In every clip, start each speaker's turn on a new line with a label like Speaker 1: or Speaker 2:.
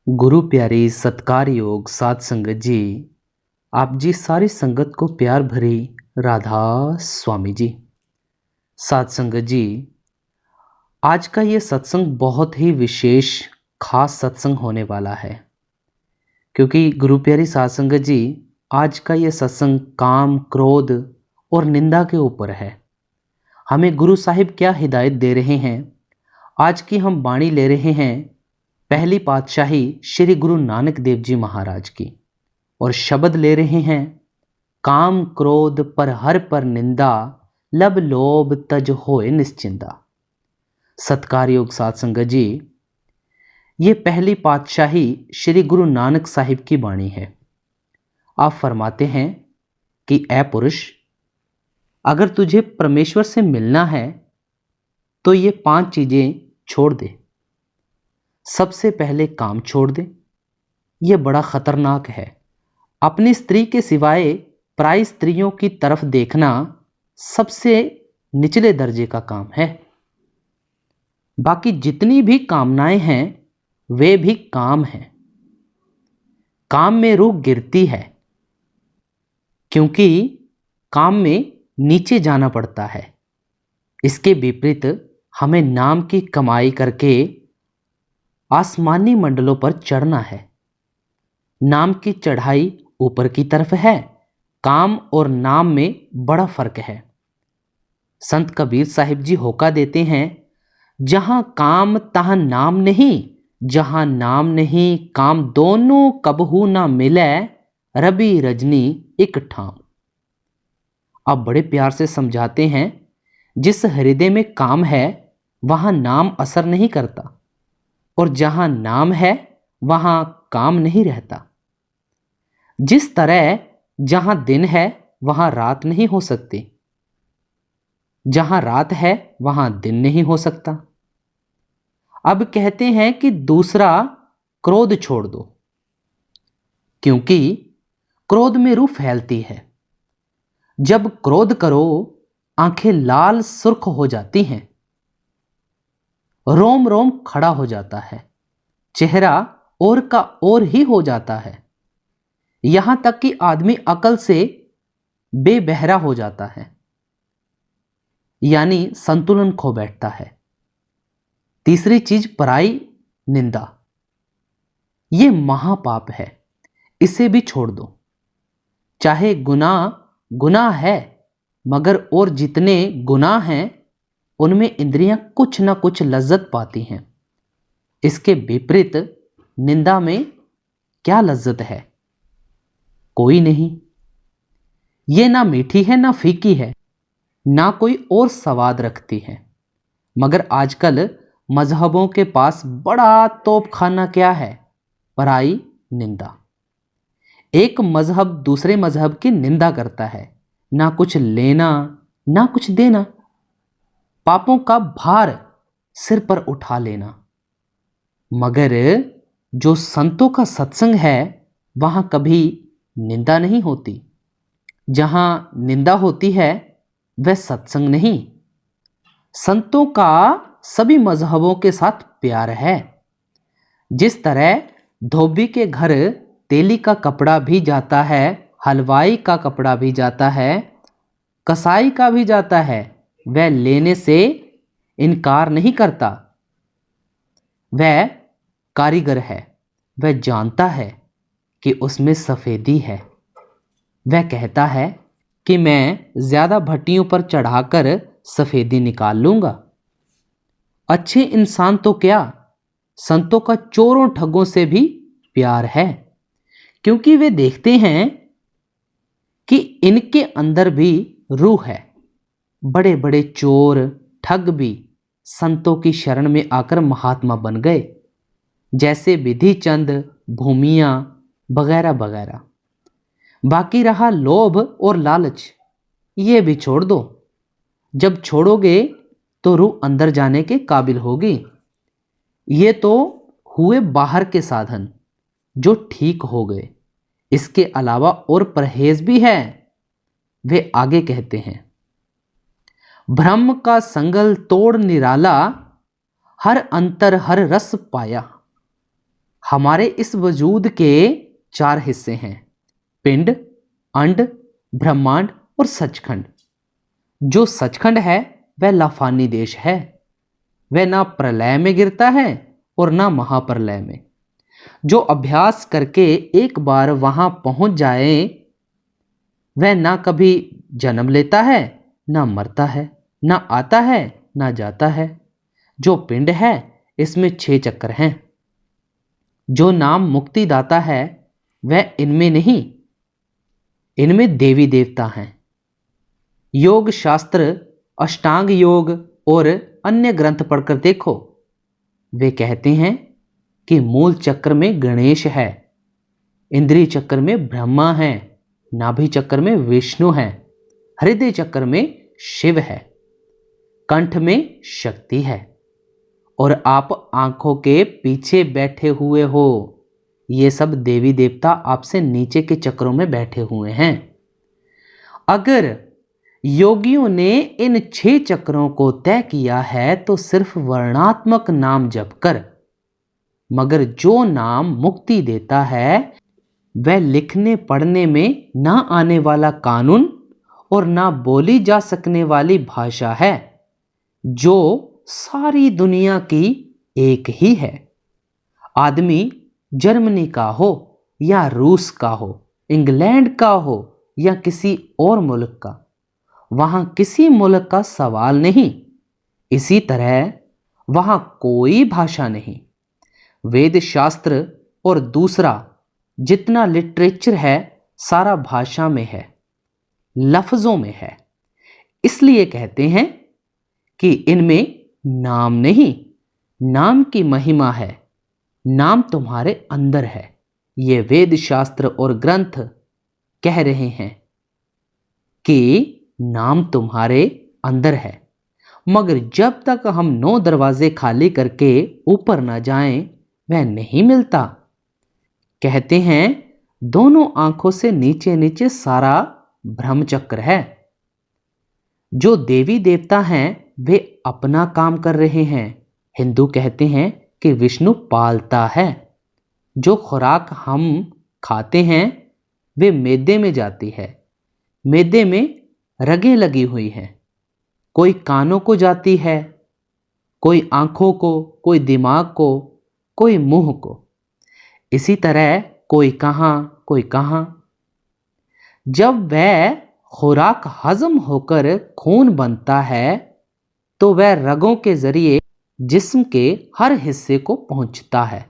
Speaker 1: गुरु प्यारी सत्कार योग साध संगत जी, आप जी सारी संगत को प्यार भरी राधा स्वामी जी। साध संगत जी, आज का ये सत्संग बहुत ही विशेष खास सत्संग होने वाला है, क्योंकि गुरु प्यारी साध संगत जी, आज का ये सत्संग काम, क्रोध और निंदा के ऊपर है। हमें गुरु साहिब क्या हिदायत दे रहे हैं। आज की हम वाणी ले रहे हैं पहली पातशाही श्री गुरु नानक देव जी महाराज की, और शब्द ले रहे हैं काम क्रोध पर हर पर निंदा, लब लोभ तज होए निश्चिंदा। सत्कार योग साध संगत जी, ये पहली पातशाही श्री गुरु नानक साहिब की वाणी है। आप फरमाते हैं कि ऐ पुरुष, अगर तुझे परमेश्वर से मिलना है तो ये 5 चीजें छोड़ दे। सबसे पहले काम छोड़ दे। यह बड़ा खतरनाक है। अपनी स्त्री के सिवाय पराई स्त्रियों की तरफ देखना सबसे निचले दर्जे का काम है। बाकी जितनी भी कामनाएं हैं वे भी काम हैं। काम में रूह गिरती है, क्योंकि काम में नीचे जाना पड़ता है। इसके विपरीत हमें नाम की कमाई करके आसमानी मंडलों पर चढ़ना है। नाम की चढ़ाई ऊपर की तरफ है। काम और नाम में बड़ा फर्क है। संत कबीर साहिब जी होका देते हैं, जहां काम तहां नाम नहीं, जहां नाम नहीं काम, दोनों कबहू ना मिले, रवि रजनी एक ठाम। आप बड़े प्यार से समझाते हैं, जिस हृदय में काम है वहां नाम असर नहीं करता, और जहां नाम है वहां काम नहीं रहता। जिस तरह जहां दिन है वहां रात नहीं हो सकती, जहां रात है वहां दिन नहीं हो सकता। अब कहते हैं कि दूसरा क्रोध छोड़ दो, क्योंकि क्रोध में रूह फैलती है। जब क्रोध करो आंखें लाल सुर्ख हो जाती हैं, रोम रोम खड़ा हो जाता है, चेहरा और का और ही हो जाता है, यहां तक कि आदमी अकल से बेबहरा हो जाता है, यानी संतुलन खो बैठता है। तीसरी चीज पराई निंदा, यह महापाप है, इसे भी छोड़ दो। चाहे गुनाह है, मगर और जितने गुनाह हैं उनमें इंद्रियां कुछ ना कुछ लज्जत पाती हैं। इसके विपरीत निंदा में क्या लज्जत है? कोई नहीं। ये ना मीठी है ना फीकी है, ना कोई और स्वाद रखती है। मगर आजकल मजहबों के पास बड़ा तोपखाना क्या है? पराई निंदा। एक मजहब दूसरे मजहब की निंदा करता है, ना कुछ लेना ना कुछ देना, पापों का भार सिर पर उठा लेना। मगर जो संतों का सत्संग है वहां कभी निंदा नहीं होती। जहां निंदा होती है वह सत्संग नहीं। संतों का सभी मजहबों के साथ प्यार है। जिस तरह धोबी के घर तेली का कपड़ा भी जाता है, हलवाई का कपड़ा भी जाता है, कसाई का भी जाता है, वह लेने से इनकार नहीं करता। वह कारीगर है, वह जानता है कि उसमें सफेदी है। वह कहता है कि मैं ज्यादा भट्टियों पर चढ़ाकर सफेदी निकाल लूंगा। अच्छे इंसान तो क्या, संतों का चोरों ठगों से भी प्यार है, क्योंकि वे देखते हैं कि इनके अंदर भी रूह है। बड़े बड़े चोर ठग भी संतों की शरण में आकर महात्मा बन गए, जैसे विधि चंद, भूमिया वगैरह वगैरह। बाकी रहा लोभ और लालच, ये भी छोड़ दो। जब छोड़ोगे तो रूह अंदर जाने के काबिल होगी। ये तो हुए बाहर के साधन जो ठीक हो गए। इसके अलावा और परहेज भी है। वे आगे कहते हैं, ब्रह्म का संगल तोड़ निराला, हर अंतर हर रस पाया। हमारे इस वजूद के 4 हिस्से हैं, पिंड, अंड, ब्रह्मांड और सचखंड। जो सचखंड है वह लाफानी देश है, वह ना प्रलय में गिरता है और ना महाप्रलय में। जो अभ्यास करके एक बार वहां पहुंच जाए वह ना कभी जन्म लेता है, ना मरता है, ना आता है, ना जाता है। जो पिंड है इसमें 6 चक्र हैं। जो नाम मुक्तिदाता है वह इनमें नहीं, इनमें देवी देवता हैं। योग शास्त्र, अष्टांग योग और अन्य ग्रंथ पढ़कर देखो, वे कहते हैं कि मूल चक्र में गणेश है, इंद्रिय चक्र में ब्रह्मा है, नाभि चक्र में विष्णु है, हृदय चक्र में शिव है, कंठ में शक्ति है और आप आंखों के पीछे बैठे हुए हो। ये सब देवी देवता आपसे नीचे के चक्रों में बैठे हुए हैं। अगर योगियों ने इन 6 चक्रों को तय किया है तो सिर्फ वर्णात्मक नाम जप कर, मगर जो नाम मुक्ति देता है वह लिखने पढ़ने में ना आने वाला कानून और ना बोली जा सकने वाली भाषा है, जो सारी दुनिया की एक ही है। आदमी जर्मनी का हो या रूस का हो, इंग्लैंड का हो या किसी और मुल्क का, वहां किसी मुल्क का सवाल नहीं। इसी तरह वहां कोई भाषा नहीं। वेद शास्त्र और दूसरा जितना लिटरेचर है सारा भाषा में है, लफ्जों में है। इसलिए कहते हैं कि इनमें नाम नहीं, नाम की महिमा है। नाम तुम्हारे अंदर है। ये वेद शास्त्र और ग्रंथ कह रहे हैं कि नाम तुम्हारे अंदर है, मगर जब तक हम 9 दरवाजे खाली करके ऊपर ना जाएं वह नहीं मिलता। कहते हैं दोनों आंखों से नीचे नीचे सारा ब्रह्मचक्र है। जो देवी देवता हैं वे अपना काम कर रहे हैं। हिंदू कहते हैं कि विष्णु पालता है। जो खुराक हम खाते हैं वे मैदे में जाती है। मैदे में रगें लगी हुई हैं, कोई कानों को जाती है, कोई आंखों को, कोई दिमाग को, कोई मुंह को। इसी तरह कोई कहां कोई कहां। जब वह खुराक हजम होकर खून बनता है तो वह रगों के जरिए जिस्म के हर हिस्से को पहुंचता है।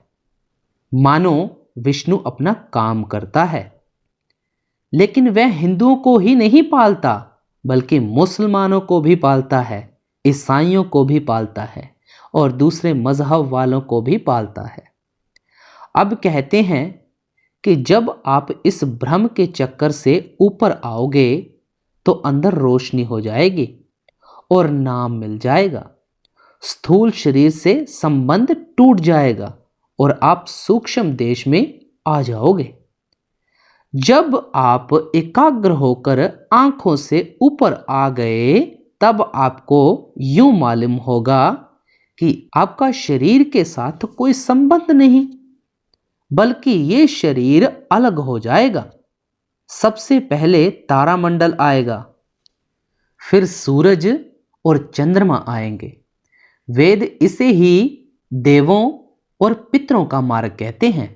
Speaker 1: मानो विष्णु अपना काम करता है, लेकिन वह हिंदुओं को ही नहीं पालता बल्कि मुसलमानों को भी पालता है, ईसाइयों को भी पालता है और दूसरे मजहब वालों को भी पालता है। अब कहते हैं कि जब आप इस भ्रम के चक्कर से ऊपर आओगे तो अंदर रोशनी हो जाएगी और नाम मिल जाएगा। स्थूल शरीर से संबंध टूट जाएगा और आप सूक्ष्म देश में आ जाओगे। जब आप एकाग्र होकर आंखों से ऊपर आ गए तब आपको यूं मालूम होगा कि आपका शरीर के साथ कोई संबंध नहीं, बल्कि ये शरीर अलग हो जाएगा। सबसे पहले तारामंडल आएगा, फिर सूरज और चंद्रमा आएंगे। वेद इसे ही देवों और पितरों का मार्ग कहते हैं।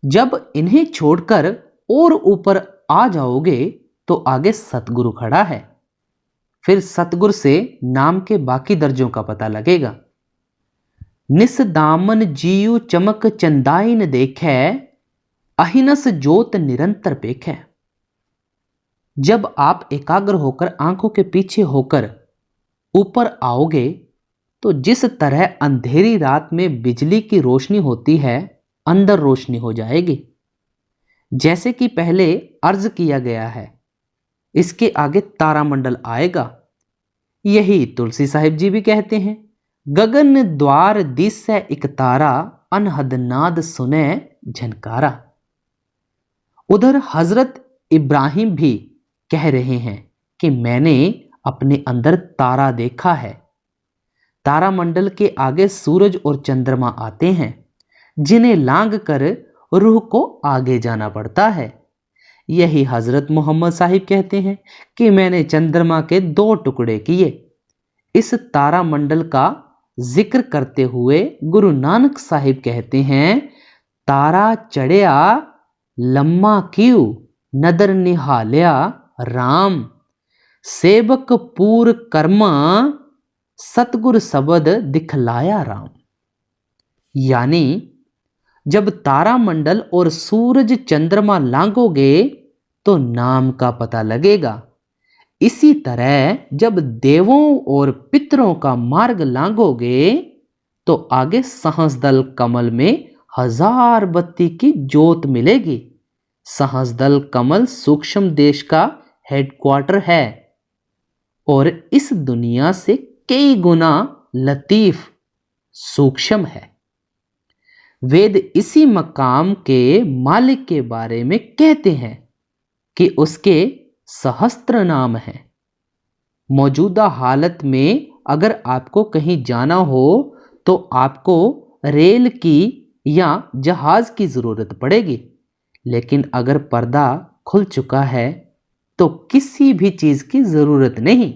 Speaker 1: जब इन्हें छोड़कर और ऊपर आ जाओगे तो आगे सतगुरु खड़ा है। फिर सतगुरु से नाम के बाकी दर्जों का पता लगेगा। निस दामन जीव चमक चंदाइन देखे, अहिनस जोत निरंतर पेखे। जब आप एकाग्र होकर आंखों के पीछे होकर ऊपर आओगे तो जिस तरह अंधेरी रात में बिजली की रोशनी होती है, अंदर रोशनी हो जाएगी। जैसे कि पहले अर्ज किया गया है, इसके आगे तारामंडल आएगा। यही तुलसी साहिब जी भी कहते हैं, गगन द्वार दिसै इक तारा, अनहद नाद सुने झनकारा। उधर हजरत इब्राहिम भी कह रहे हैं कि मैंने अपने अंदर तारा देखा है। तारामंडल के आगे सूरज और चंद्रमा आते हैं। जिन्हें लांग कर रूह को आगे जाना पड़ता है। यही हजरत मोहम्मद साहिब कहते हैं कि मैंने चंद्रमा के 2 टुकड़े किए। इस तारामंडल का जिक्र करते हुए गुरु नानक साहिब कहते हैं, तारा चढ़िया लम्मा क्यों नदर निहालिया राम, सेवक पूर कर्मा सतगुर शब्द दिखलाया राम। यानी जब तारामंडल और सूरज चंद्रमा लांघोगे तो नाम का पता लगेगा। इसी तरह जब देवों और पितरों का मार्ग लांघोगे तो आगे सहस्रदल कमल में 1000 बत्ती की ज्योत मिलेगी। सहस्रदल कमल सूक्ष्म देश का हेडक्वार्टर है और इस दुनिया से कई गुना लतीफ सूक्ष्म है। वेद इसी मकाम के मालिक के बारे में कहते हैं कि उसके सहस्त्र नाम हैं। मौजूदा हालत में अगर आपको कहीं जाना हो तो आपको रेल की या जहाज की जरूरत पड़ेगी, लेकिन अगर पर्दा खुल चुका है तो किसी भी चीज की जरूरत नहीं।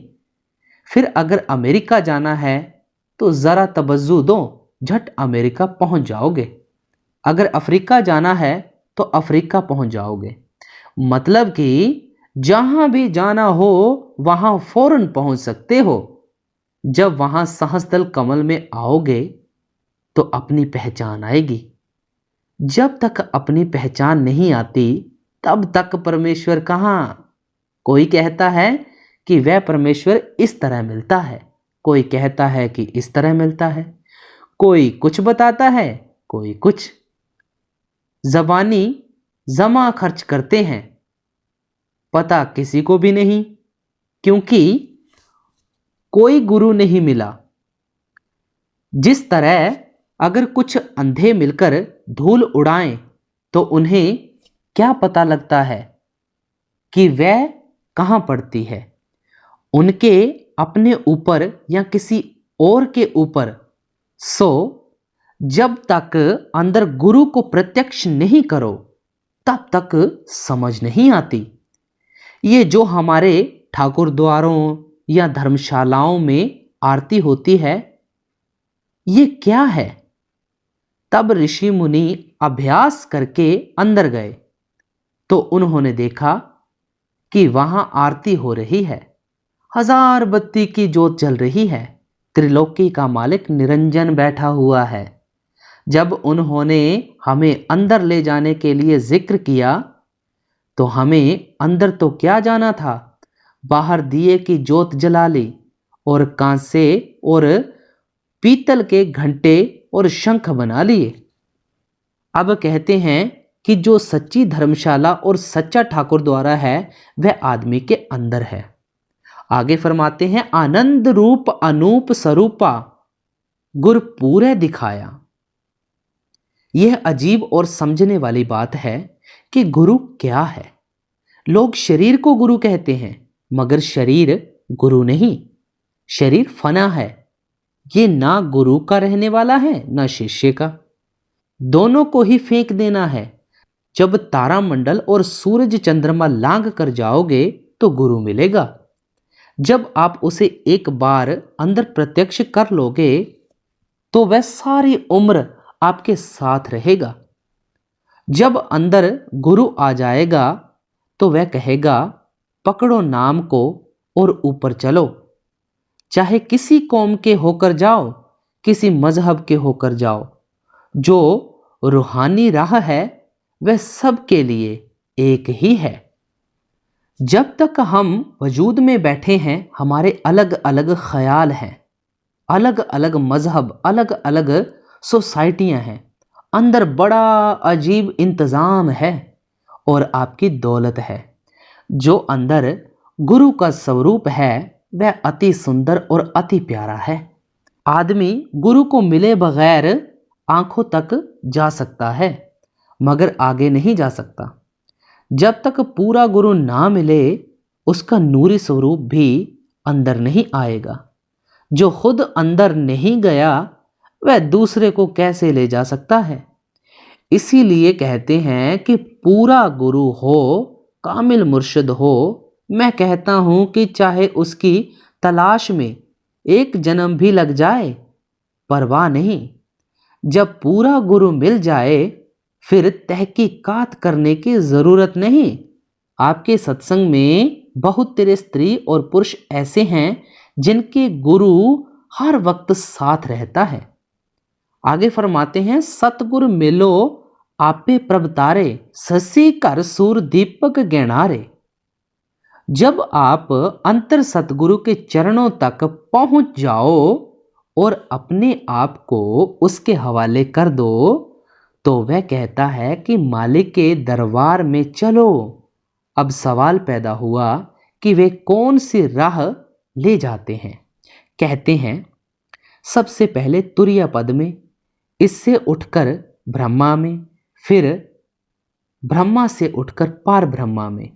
Speaker 1: फिर अगर अमेरिका जाना है तो जरा तवज्जो दो, झट अमेरिका पहुंच जाओगे। अगर अफ्रीका जाना है तो अफ्रीका पहुंच जाओगे। मतलब कि जहां भी जाना हो वहां फौरन पहुंच सकते हो। जब वहां सहस्त्रदल कमल में आओगे तो अपनी पहचान आएगी। जब तक अपनी पहचान नहीं आती तब तक परमेश्वर कहां। कोई कहता है कि वह परमेश्वर इस तरह मिलता है, कोई कहता है कि इस तरह मिलता है, कोई कुछ बताता है, कोई कुछ। जबानी जमा खर्च करते हैं, पता किसी को भी नहीं, क्योंकि कोई गुरु नहीं मिला। जिस तरह अगर कुछ अंधे मिलकर धूल उड़ाएं तो उन्हें क्या पता लगता है कि वह कहां पड़ती है। उनके अपने ऊपर या किसी और के ऊपर। सो जब तक अंदर गुरु को प्रत्यक्ष नहीं करो तब तक समझ नहीं आती। ये जो हमारे ठाकुर द्वारों या धर्मशालाओं में आरती होती है, ये क्या है? तब ऋषि मुनि अभ्यास करके अंदर गए तो उन्होंने देखा कि वहां आरती हो रही है, 1000 बत्ती की ज्योत जल रही है, त्रिलोकी का मालिक निरंजन बैठा हुआ है। जब उन्होंने हमें अंदर ले जाने के लिए जिक्र किया तो हमें अंदर तो क्या जाना था, बाहर दिए की ज्योत जला ली और कांसे और पीतल के घंटे और शंख बना लिए। अब कहते हैं कि जो सच्ची धर्मशाला और सच्चा ठाकुर द्वारा है वह आदमी के अंदर है। आगे फरमाते हैं, आनंद रूप अनूप स्वरूपा गुर पूरे दिखाया। यह अजीब और समझने वाली बात है कि गुरु क्या है। लोग शरीर को गुरु कहते हैं, मगर शरीर गुरु नहीं। शरीर फना है, ये ना गुरु का रहने वाला है ना शिष्य का, दोनों को ही फेंक देना है। जब तारामंडल और सूरज चंद्रमा लांघ कर जाओगे तो गुरु मिलेगा। जब आप उसे एक बार अंदर प्रत्यक्ष कर लोगे तो वह सारी उम्र आपके साथ रहेगा। जब अंदर गुरु आ जाएगा तो वह कहेगा, पकड़ो नाम को और ऊपर चलो। चाहे किसी कौम के होकर जाओ, किसी मजहब के होकर जाओ, जो रूहानी राह है वह सबके लिए एक ही है। जब तक हम वजूद में बैठे हैं हमारे अलग अलग ख्याल हैं, अलग अलग मजहब, अलग अलग सोसाइटियां हैं, अंदर बड़ा अजीब इंतज़ाम है और आपकी दौलत है। जो अंदर गुरु का स्वरूप है वह अति सुंदर और अति प्यारा है। आदमी गुरु को मिले बगैर आंखों तक जा सकता है मगर आगे नहीं जा सकता। जब तक पूरा गुरु ना मिले उसका नूरी स्वरूप भी अंदर नहीं आएगा। जो खुद अंदर नहीं गया वह दूसरे को कैसे ले जा सकता है। इसीलिए कहते हैं कि पूरा गुरु हो, कामिल मुर्शिद हो, मैं कहता हूं कि चाहे उसकी तलाश में एक जन्म भी लग जाए, परवाह नहीं। जब पूरा गुरु मिल जाए फिर तहकीकात करने की जरूरत नहीं। आपके सत्संग में बहुत तेरे स्त्री और पुरुष ऐसे हैं जिनके गुरु हर वक्त साथ रहता है। आगे फरमाते हैं, सतगुरु मिलो आपे प्रभतारे, ससी घर सूर दीपक गहनारे। जब आप अंतर सतगुरु के चरणों तक पहुंच जाओ और अपने आप को उसके हवाले कर दो तो वह कहता है कि मालिक के दरबार में चलो। अब सवाल पैदा हुआ कि वे कौन सी राह ले जाते हैं। कहते हैं, सबसे पहले तुरिया पद में, इससे उठकर ब्रह्मा में, फिर ब्रह्मा से उठकर पार ब्रह्मा में।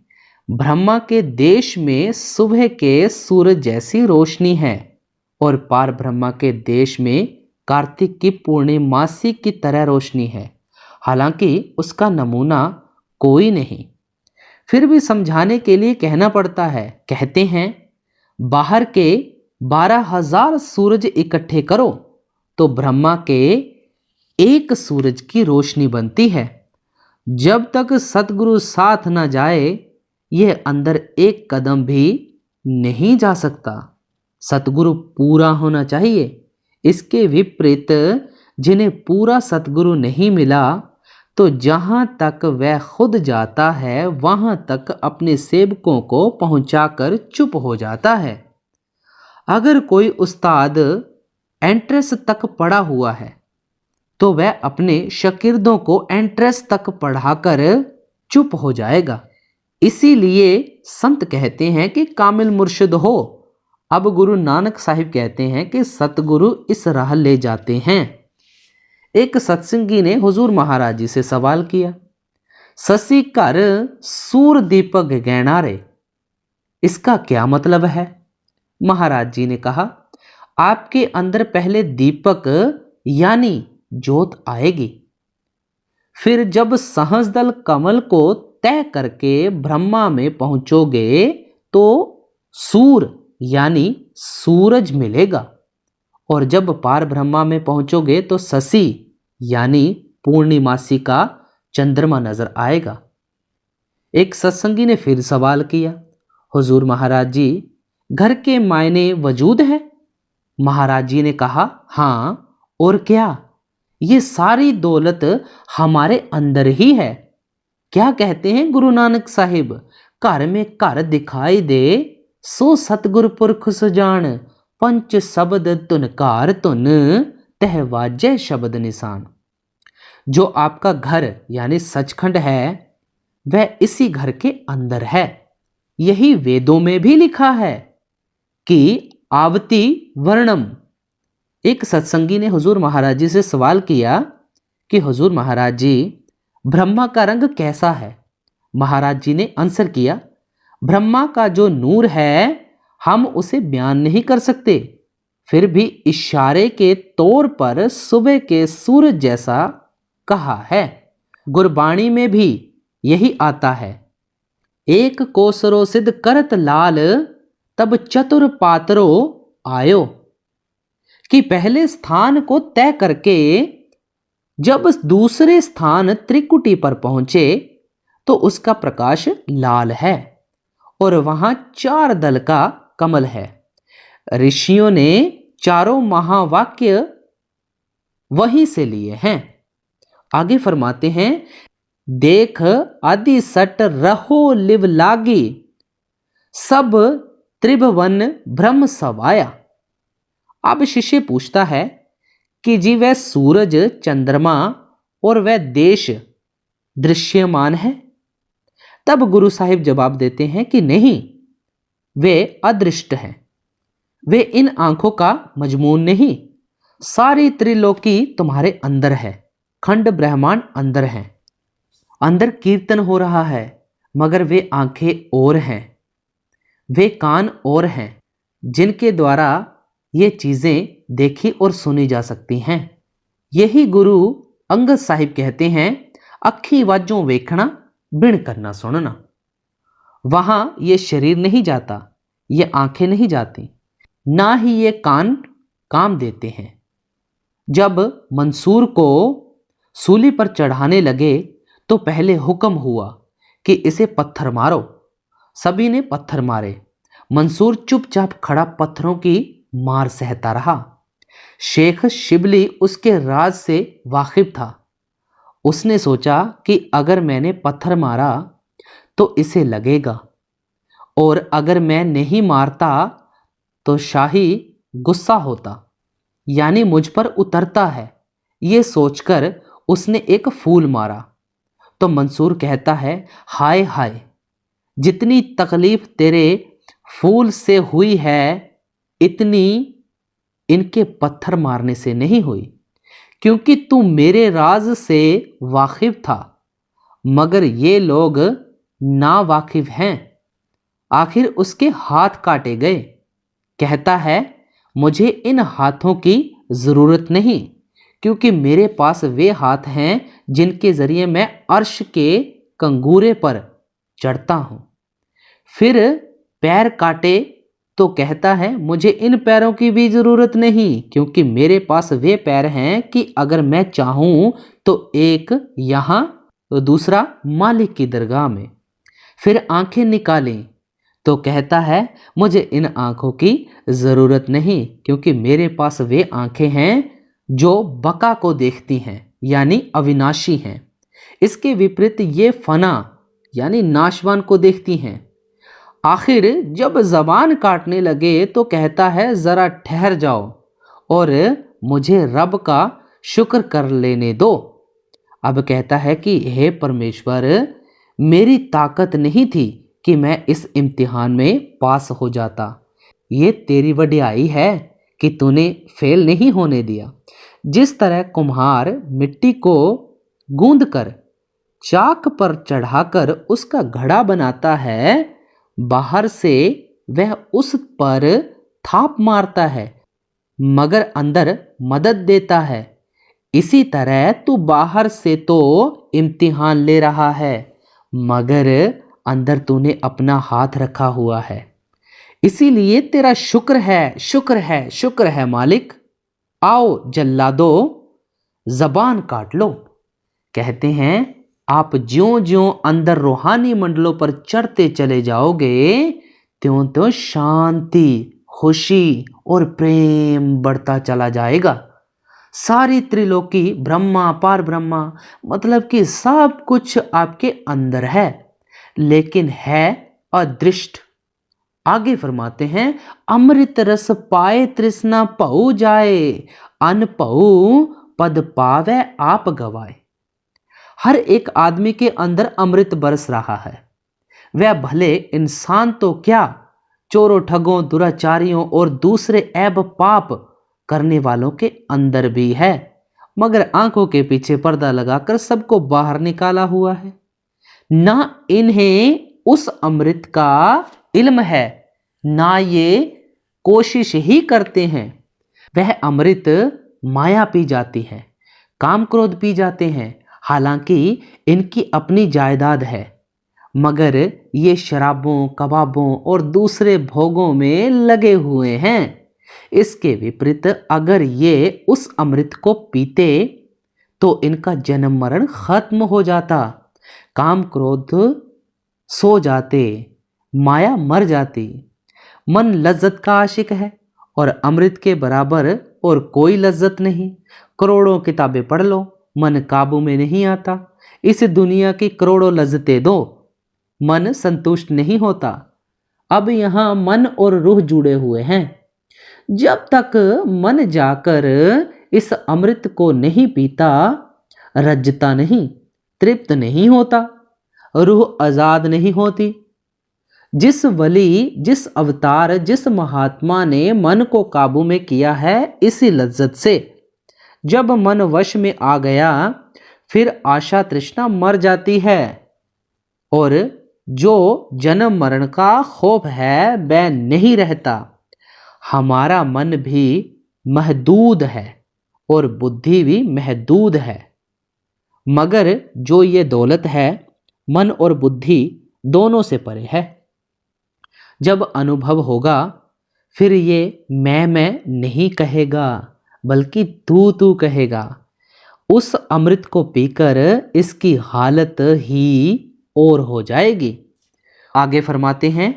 Speaker 1: ब्रह्मा के देश में सुबह के सूरज जैसी रोशनी है और पार ब्रह्मा के देश में कार्तिक की पूर्णिमासी की तरह रोशनी है, हालांकि उसका नमूना कोई नहीं। फिर भी समझाने के लिए कहना पड़ता है। कहते हैं, बाहर के 12,000 सूरज इकट्ठे करो तो ब्रह्मा के एक सूरज की रोशनी बनती है। जब तक सतगुरु साथ न जाए यह अंदर एक कदम भी नहीं जा सकता। सतगुरु पूरा होना चाहिए। इसके विपरीत जिन्हें पूरा सतगुरु नहीं मिला तो जहां तक वह खुद जाता है वहां तक अपने सेवकों को पहुंचाकर चुप हो जाता है। अगर कोई उस्ताद एंट्रेंस तक पढ़ा हुआ है तो वह अपने शागिर्दों को एंट्रेंस तक पढ़ाकर चुप हो जाएगा। इसीलिए संत कहते हैं कि कामिल मुर्शिद हो। अब गुरु नानक साहिब कहते हैं कि सतगुरु इस राह ले जाते हैं। एक सत्संगी ने हुजूर महाराज जी से सवाल किया, ससी घर सूर दीपक गहनारे, इसका क्या मतलब है? महाराज जी ने कहा, आपके अंदर पहले दीपक यानी ज्योत आएगी, फिर जब सहस्रदल कमल को तय करके ब्रह्मा में पहुंचोगे तो सूर यानी सूरज मिलेगा, और जब पार ब्रह्मा में पहुंचोगे तो शशि यानी पूर्णिमासी का चंद्रमा नजर आएगा। एक सत्संगी ने फिर सवाल किया, हुजूर महाराज जी, घर के मायने वजूद है? महाराज जी ने कहा, हाँ और क्या, ये सारी दौलत हमारे अंदर ही है। क्या कहते हैं गुरु नानक साहिब, घर में घर दिखाई दे सो सतगुर पुरख सुजान, पंच शब्द तुनकार तुन तह वाजय शब्द निशान। जो आपका घर यानी सचखंड है वह इसी घर के अंदर है। यही वेदों में भी लिखा है कि आवती वर्णम। एक सत्संगी ने हुजूर महाराज जी से सवाल किया कि हुजूर महाराज जी, ब्रह्मा का रंग कैसा है? महाराज जी ने आंसर किया, ब्रह्मा का जो नूर है हम उसे बयान नहीं कर सकते, फिर भी इशारे के तौर पर सुबह के सूरज जैसा कहा है। गुरबाणी में भी यही आता है, एक कोसरो सिद्ध करत लाल तब चतुर पात्रो आयो, कि पहले स्थान को तय करके जब दूसरे स्थान त्रिकुटी पर पहुंचे तो उसका प्रकाश लाल है और वहां 4 दल का कमल है। ऋषियों ने चारों महावाक्य वहीं से लिए हैं। आगे फरमाते हैं, देख आदि सट रहो लिव लागी, सब त्रिभुवन ब्रह्म सवाया। अब शिष्य पूछता है कि जी वह सूरज, चंद्रमा और वह देश दृश्यमान है? तब गुरु साहिब जवाब देते हैं कि नहीं, वे अदृष्ट हैं, वे इन आंखों का मजमून नहीं। सारी त्रिलोकी तुम्हारे अंदर है, खंड ब्रह्मांड अंदर है, अंदर कीर्तन हो रहा है, मगर वे आंखें और हैं, वे कान और हैं जिनके द्वारा ये चीजें देखी और सुनी जा सकती हैं। यही गुरु अंगद साहिब कहते हैं अखी वाजों वेखना, बिन करना सुनना। वहां ये शरीर नहीं जाता, ये आंखें नहीं जाती, ना ही ये कान काम देते हैं। जब मंसूर को सूली पर चढ़ाने लगे तो पहले हुक्म हुआ कि इसे पत्थर मारो। सभी ने पत्थर मारे। मंसूर चुपचाप खड़ा पत्थरों की मार सहता रहा। शेख शिबली उसके राज से वाकिफ था। उसने सोचा कि अगर मैंने पत्थर मारा तो इसे लगेगा, और अगर मैं नहीं मारता तो शाही गुस्सा होता, यानी मुझ पर उतरता है। ये सोचकर उसने एक फूल मारा तो मंसूर कहता है, हाय हाय, जितनी तकलीफ तेरे फूल से हुई है इतनी इनके पत्थर मारने से नहीं हुई, क्योंकि तू मेरे राज से वाकिफ था, मगर ये लोग ना वाकिफ हैं। आखिर उसके हाथ काटे गए। कहता है, मुझे इन हाथों की जरूरत नहीं, क्योंकि मेरे पास वे हाथ हैं जिनके जरिए मैं अर्श के कंगूरे पर चढ़ता हूं। फिर पैर काटे तो कहता है, मुझे इन पैरों की भी जरूरत नहीं, क्योंकि मेरे पास वे पैर हैं कि अगर मैं चाहूं तो एक यहां तो दूसरा मालिक की दरगाह में। फिर आंखें निकालें तो कहता है, मुझे इन आंखों की जरूरत नहीं, क्योंकि मेरे पास वे आंखें हैं जो बका को देखती हैं, यानी अविनाशी हैं। इसके विपरीत ये फना यानी नाशवान को देखती हैं। आखिर जब जबान काटने लगे तो कहता है, जरा ठहर जाओ और मुझे रब का शुक्र कर लेने दो। अब कहता है कि हे परमेश्वर, मेरी ताकत नहीं थी कि मैं इस इम्तिहान में पास हो जाता। ये तेरी वड्याई है कि तूने फेल नहीं होने दिया। जिस तरह कुम्हार मिट्टी को गूंद कर चाक पर चढ़ाकर उसका घड़ा बनाता है, बाहर से वह उस पर थाप मारता है मगर अंदर मदद देता है, इसी तरह तू बाहर से तो इम्तिहान ले रहा है मगर अंदर तूने अपना हाथ रखा हुआ है। इसीलिए तेरा शुक्र है, शुक्र है, शुक्र है मालिक। आओ जल्लादो, जबान काट लो। कहते हैं, आप ज्यों ज्यों अंदर रूहानी मंडलों पर चढ़ते चले जाओगे, त्यों त्यों शांति, खुशी और प्रेम बढ़ता चला जाएगा। सारी त्रिलोकी, ब्रह्मा, पार ब्रह्मा, मतलब कि सब कुछ आपके अंदर है, लेकिन है अदृष्ट। आगे फरमाते हैं, अमृत रस पाए तृष्णा पऊ जाए, अन पऊ पद पावे आप गवाए। हर एक आदमी के अंदर अमृत बरस रहा है। वह भले इंसान तो क्या, चोरों, ठगों, दुराचारियों और दूसरे ऐब पाप करने वालों के अंदर भी है, मगर आंखों के पीछे पर्दा लगाकर सबको बाहर निकाला हुआ है। ना इन्हें उस अमृत का इल्म है, ना ये कोशिश ही करते हैं। वह अमृत माया पी जाती है, काम क्रोध पी जाते हैं, हालांकि इनकी अपनी जायदाद है, मगर ये शराबों, कबाबों और दूसरे भोगों में लगे हुए हैं। इसके विपरीत अगर ये उस अमृत को पीते तो इनका जन्म मरण खत्म हो जाता, काम क्रोध सो जाते, माया मर जाती। मन लज्जत का आशिक है और अमृत के बराबर और कोई लज्जत नहीं। करोड़ों किताबें पढ़ लो, मन काबू में नहीं आता। इस दुनिया की करोड़ों लज्जतें दो, मन संतुष्ट नहीं होता। अब यहां मन और रूह जुड़े हुए हैं। जब तक मन जाकर इस अमृत को नहीं पीता, रजता नहीं, तृप्त नहीं होता, रूह आजाद नहीं होती। जिस वली, जिस अवतार, जिस महात्मा ने मन को काबू में किया है इसी लज्जत से, जब मन वश में आ गया फिर आशा तृष्णा मर जाती है, और जो जन्म मरण का खौफ है वह नहीं रहता। हमारा मन भी महदूद है और बुद्धि भी महदूद है। मगर जो ये दौलत है मन और बुद्धि दोनों से परे है। जब अनुभव होगा फिर ये मैं नहीं कहेगा बल्कि तू कहेगा। उस अमृत को पीकर इसकी हालत ही और हो जाएगी। आगे फरमाते हैं,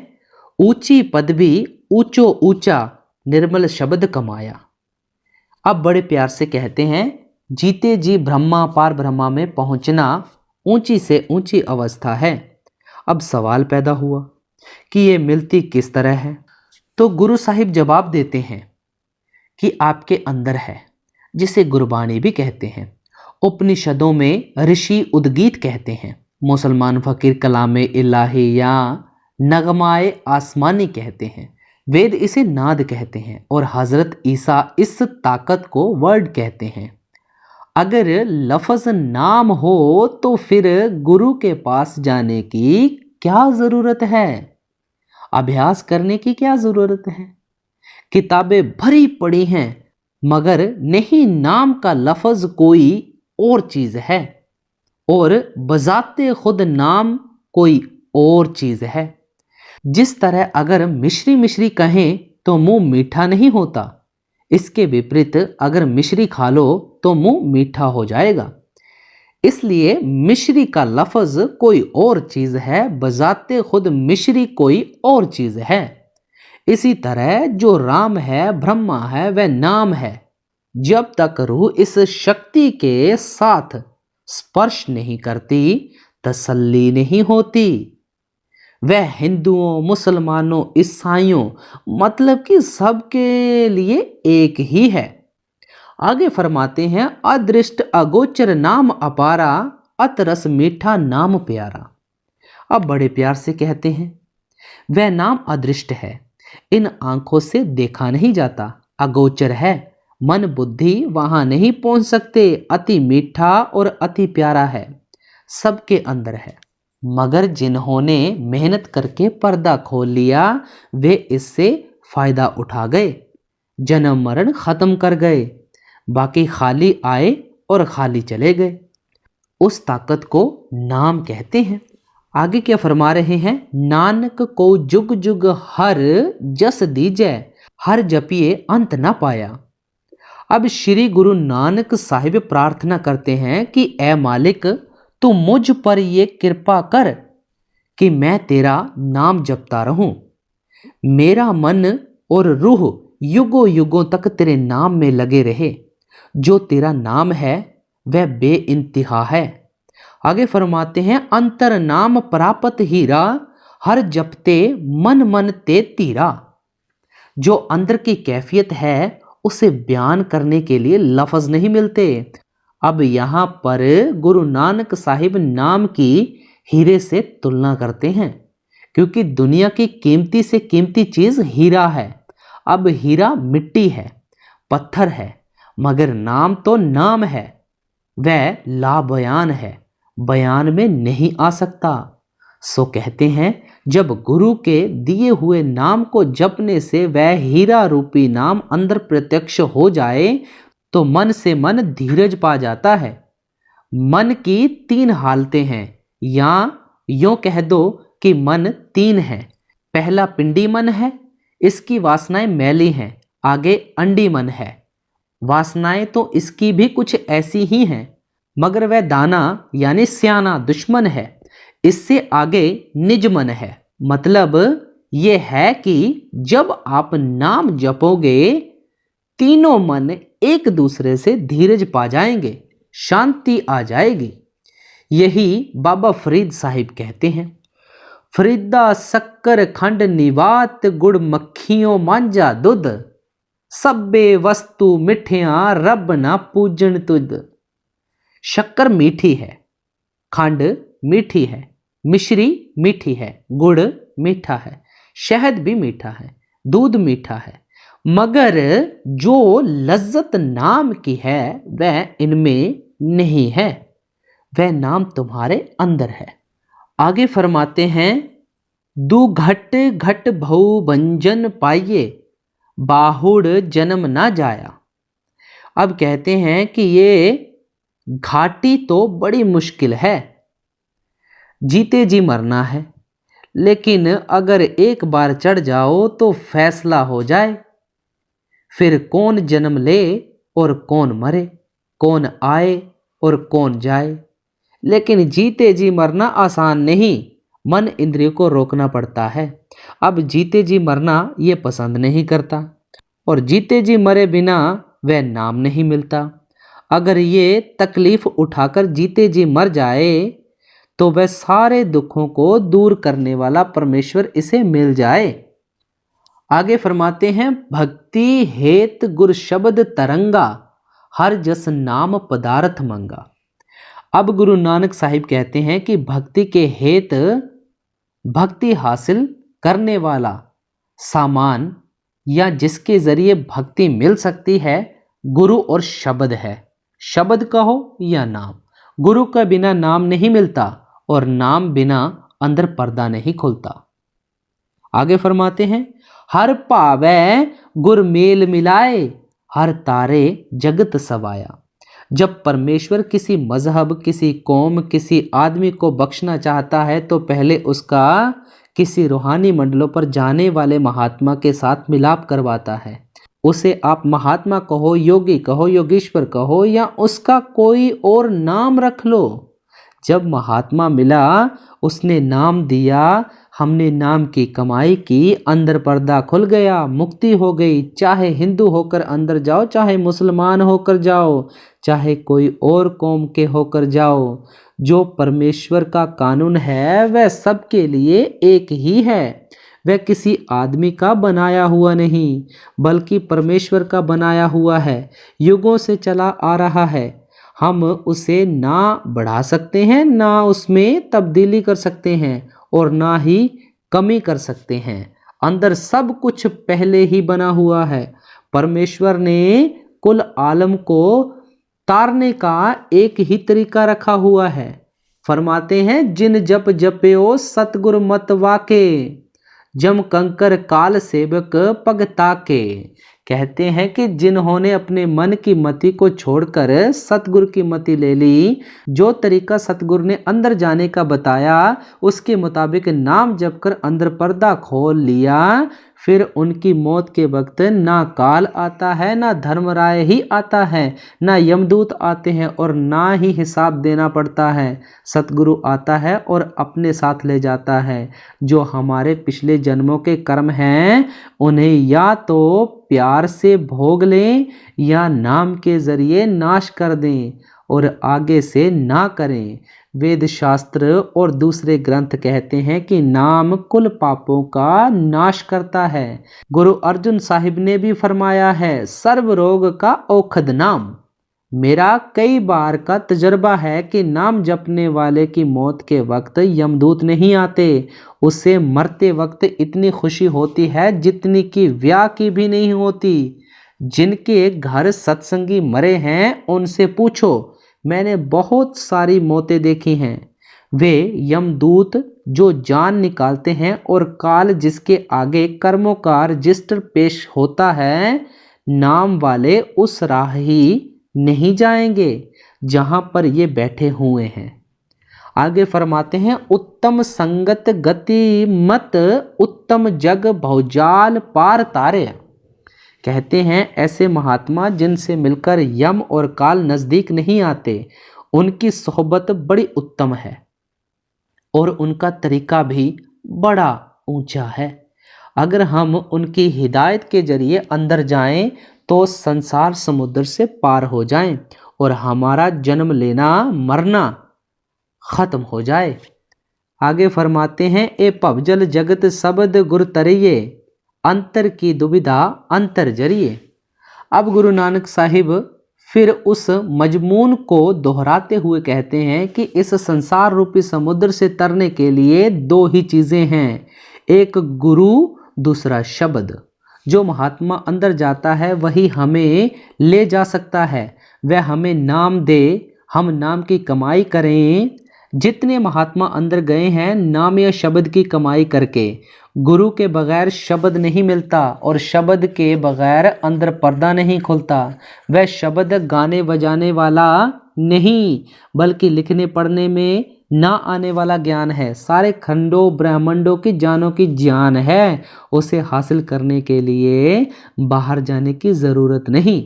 Speaker 1: ऊंची पदवी ऊंचो ऊंचा निर्मल शब्द कमाया। अब बड़े प्यार से कहते हैं, जीते जी ब्रह्मा पार ब्रह्मा में पहुंचना ऊंची से ऊंची अवस्था है। अब सवाल पैदा हुआ कि ये मिलती किस तरह है। तो गुरु साहिब जवाब देते हैं कि आपके अंदर है, जिसे गुरबानी भी कहते हैं। उपनिषदों में ऋषि उद्गीत कहते हैं, मुसलमान फकीर कलामे इलाही या नगमाए आसमानी कहते हैं, वेद इसे नाद कहते हैं और हजरत ईसा इस ताकत को वर्ड कहते हैं। अगर लफ्ज नाम हो तो फिर गुरु के पास जाने की क्या जरूरत है, अभ्यास करने की क्या जरूरत है। किताबें भरी पड़ी हैं मगर नहीं नाम का लफ्ज कोई और चीज है और बजाते खुद नाम कोई और चीज है। जिस तरह अगर मिश्री मिश्री कहें तो मुंह मीठा नहीं होता, इसके विपरीत अगर मिश्री खा लो तो मुंह मीठा हो जाएगा। इसलिए मिश्री का लफ्ज कोई और चीज है, बजाते खुद मिश्री कोई और चीज है। इसी तरह जो राम है ब्रह्मा है वह नाम है। जब तक रूह इस शक्ति के साथ स्पर्श नहीं करती तसल्ली नहीं होती। वह हिंदुओं मुसलमानों ईसाइयों मतलब कि सबके लिए एक ही है। आगे फरमाते हैं, अदृष्ट अगोचर नाम अपारा अतरस मीठा नाम प्यारा। अब बड़े प्यार से कहते हैं, वह नाम अदृष्ट है, इन आंखों से देखा नहीं जाता, अगोचर है, मन बुद्धि वहां नहीं पहुंच सकते, अति मीठा और अति प्यारा है, सबके अंदर है। मगर जिन्होंने मेहनत करके पर्दा खोल लिया वे इससे फायदा उठा गए, जन्म मरण खत्म कर गए, बाकी खाली आए और खाली चले गए। उस ताकत को नाम कहते हैं। आगे क्या फरमा रहे हैं, नानक को जुग जुग हर जस दीजै, हर जपिए अंत ना पाया। अब श्री गुरु नानक साहिब प्रार्थना करते हैं कि ऐ मालिक तू मुझ पर ये कृपा कर कि मैं तेरा नाम जपता रहूं, मेरा मन और रूह युगों युगों तक तेरे नाम में लगे रहे। जो तेरा नाम है वह बेइंतिहा है। आगे फरमाते हैं, अंतर नाम प्राप्त हीरा, हर जपते मन मन ते तीरा। जो अंदर की कैफियत है उसे बयान करने के लिए लफ्ज नहीं मिलते। अब यहां पर गुरु नानक साहिब नाम की हीरे से तुलना करते हैं, क्योंकि दुनिया की कीमती से कीमती चीज हीरा है। अब हीरा मिट्टी है, पत्थर है, मगर नाम तो नाम है, वह लाबयान है, बयान में नहीं आ सकता। सो कहते हैं, जब गुरु के दिए हुए नाम को जपने से वह हीरा रूपी नाम अंदर प्रत्यक्ष हो जाए तो मन से मन धीरज पा जाता है। मन की तीन हालतें हैं, या यूं कह दो कि मन तीन है। पहला पिंडी मन है, इसकी वासनाएं मैली हैं। आगे अंडी मन है, वासनाएं तो इसकी भी कुछ ऐसी ही हैं, मगर वह दाना यानी स्याना दुश्मन है। इससे आगे निज मन है, मतलब यह है कि जब आप नाम जपोगे तीनों मन एक दूसरे से धीरज पा जाएंगे, शांति आ जाएगी। यही बाबा फरीद साहिब कहते हैं, फरीदा शक्कर खंड निवात गुड़ मक्खियों मांझा दुध, सब्बे वस्तु मिठियां रब ना पूजन तुद। शक्कर मीठी है, खंड मीठी है, मिश्री मीठी है, गुड़ मीठा है, शहद भी मीठा है, दूध मीठा है, मगर जो लज्जत नाम की है वह इनमें नहीं है। वह नाम तुम्हारे अंदर है। आगे फरमाते हैं, दू घट घट भऊ भंजन पाइये, बाहुड़ जन्म ना जाया। अब कहते हैं कि ये घाटी तो बड़ी मुश्किल है, जीते जी मरना है, लेकिन अगर एक बार चढ़ जाओ तो फैसला हो जाए। फिर कौन जन्म ले और कौन मरे, कौन आए और कौन जाए। लेकिन जीते जी मरना आसान नहीं, मन इंद्रियों को रोकना पड़ता है। अब जीते जी मरना ये पसंद नहीं करता, और जीते जी मरे बिना वह नाम नहीं मिलता। अगर ये तकलीफ उठाकर जीते जी मर जाए तो वह सारे दुखों को दूर करने वाला परमेश्वर इसे मिल जाए। आगे फरमाते हैं, भक्ति हेत गुर शब्द तरंगा, हर जस नाम पदार्थ मंगा। अब गुरु नानक साहिब कहते हैं कि भक्ति के हेत, भक्ति हासिल करने वाला सामान या जिसके जरिए भक्ति मिल सकती है, गुरु और शब्द है। शब्द कहो या नाम, गुरु का बिना नाम नहीं मिलता और नाम बिना अंदर पर्दा नहीं खुलता। आगे फरमाते हैं, हर पावै गुर मेल मिलाए, हर तारे जगत सवाया। जब परमेश्वर किसी मजहब, किसी कौम, किसी आदमी को बख्शना चाहता है तो पहले उसका किसी रूहानी मंडलों पर जाने वाले महात्मा के साथ मिलाप करवाता है। उसे आप महात्मा कहो, योगी कहो, योगीश्वर कहो, या उसका कोई और नाम रख लो। जब महात्मा मिला, उसने नाम दिया, हमने नाम की कमाई की, अंदर पर्दा खुल गया, मुक्ति हो गई। चाहे हिंदू होकर अंदर जाओ, चाहे मुसलमान होकर जाओ, चाहे कोई और कौम के होकर जाओ, जो परमेश्वर का कानून है वह सबके लिए एक ही है। वह किसी आदमी का बनाया हुआ नहीं, बल्कि परमेश्वर का बनाया हुआ है, युगों से चला आ रहा है। हम उसे ना बढ़ा सकते हैं, ना उसमें तब्दीली कर सकते हैं, और ना ही कमी कर सकते हैं। अंदर सब कुछ पहले ही बना हुआ है। परमेश्वर ने कुल आलम को तारने का एक ही तरीका रखा हुआ है। फरमाते हैं, जिन जप जप्यो सतगुर मत वाके, जम कंकर काल सेवक पग ताके। कहते हैं कि जिन्होंने अपने मन की मति को छोड़कर सतगुरु की मति ले ली, जो तरीका सतगुरु ने अंदर जाने का बताया उसके मुताबिक नाम जपकर अंदर पर्दा खोल लिया, फिर उनकी मौत के वक्त ना काल आता है, ना धर्मराय ही आता है, ना यमदूत आते हैं, और ना ही हिसाब देना पड़ता है। सतगुरु आता है और अपने साथ ले जाता है। जो हमारे पिछले जन्मों के कर्म हैं उन्हें या तो प्यार से भोग लें या नाम के जरिए नाश कर दें, और आगे से ना करें। वेद शास्त्र और दूसरे ग्रंथ कहते हैं कि नाम कुल पापों का नाश करता है। गुरु अर्जुन साहिब ने भी फरमाया है, सर्व रोग का औषध नाम। मेरा कई बार का तजर्बा है कि नाम जपने वाले की मौत के वक्त यमदूत नहीं आते। उससे मरते वक्त इतनी खुशी होती है जितनी कि ब्याह की भी नहीं होती। जिनके घर सत्संगी मरे हैं उनसे पूछो, मैंने बहुत सारी मौतें देखी हैं। वे यमदूत जो जान निकालते हैं, और काल जिसके आगे कर्मों का रजिस्टर पेश होता है, नाम वाले उस राह ही नहीं जाएंगे जहां पर ये बैठे हुए हैं। आगे फरमाते हैं, उत्तम संगत गति मत, उत्तम जग भौजाल पार तारे। कहते हैं ऐसे महात्मा जिनसे मिलकर यम और काल नजदीक नहीं आते, उनकी सोहबत बड़ी उत्तम है और उनका तरीका भी बड़ा ऊंचा है। अगर हम उनकी हिदायत के जरिए अंदर जाएं तो संसार समुद्र से पार हो जाएं और हमारा जन्म लेना मरना खत्म हो जाए। आगे फरमाते हैं, ए पवजल जगत शब्द गुर तरिये, अंतर की दुविधा अंतर जरिए। अब गुरु नानक साहिब फिर उस मजमून को दोहराते हुए कहते हैं कि इस संसार रूपी समुद्र से तरने के लिए दो ही चीज़ें हैं, एक गुरु, दूसरा शब्द। जो महात्मा अंदर जाता है वही हमें ले जा सकता है। वह हमें नाम दे, हम नाम की कमाई करें। जितने महात्मा अंदर गए हैं नाम या शब्द की कमाई करके। गुरु के बगैर शब्द नहीं मिलता और शब्द के बगैर अंदर पर्दा नहीं खुलता। वह शब्द गाने बजाने वाला नहीं, बल्कि लिखने पढ़ने में ना आने वाला ज्ञान है। सारे खंडों ब्रह्मांडों की जानों की ज्ञान है। उसे हासिल करने के लिए बाहर जाने की जरूरत नहीं।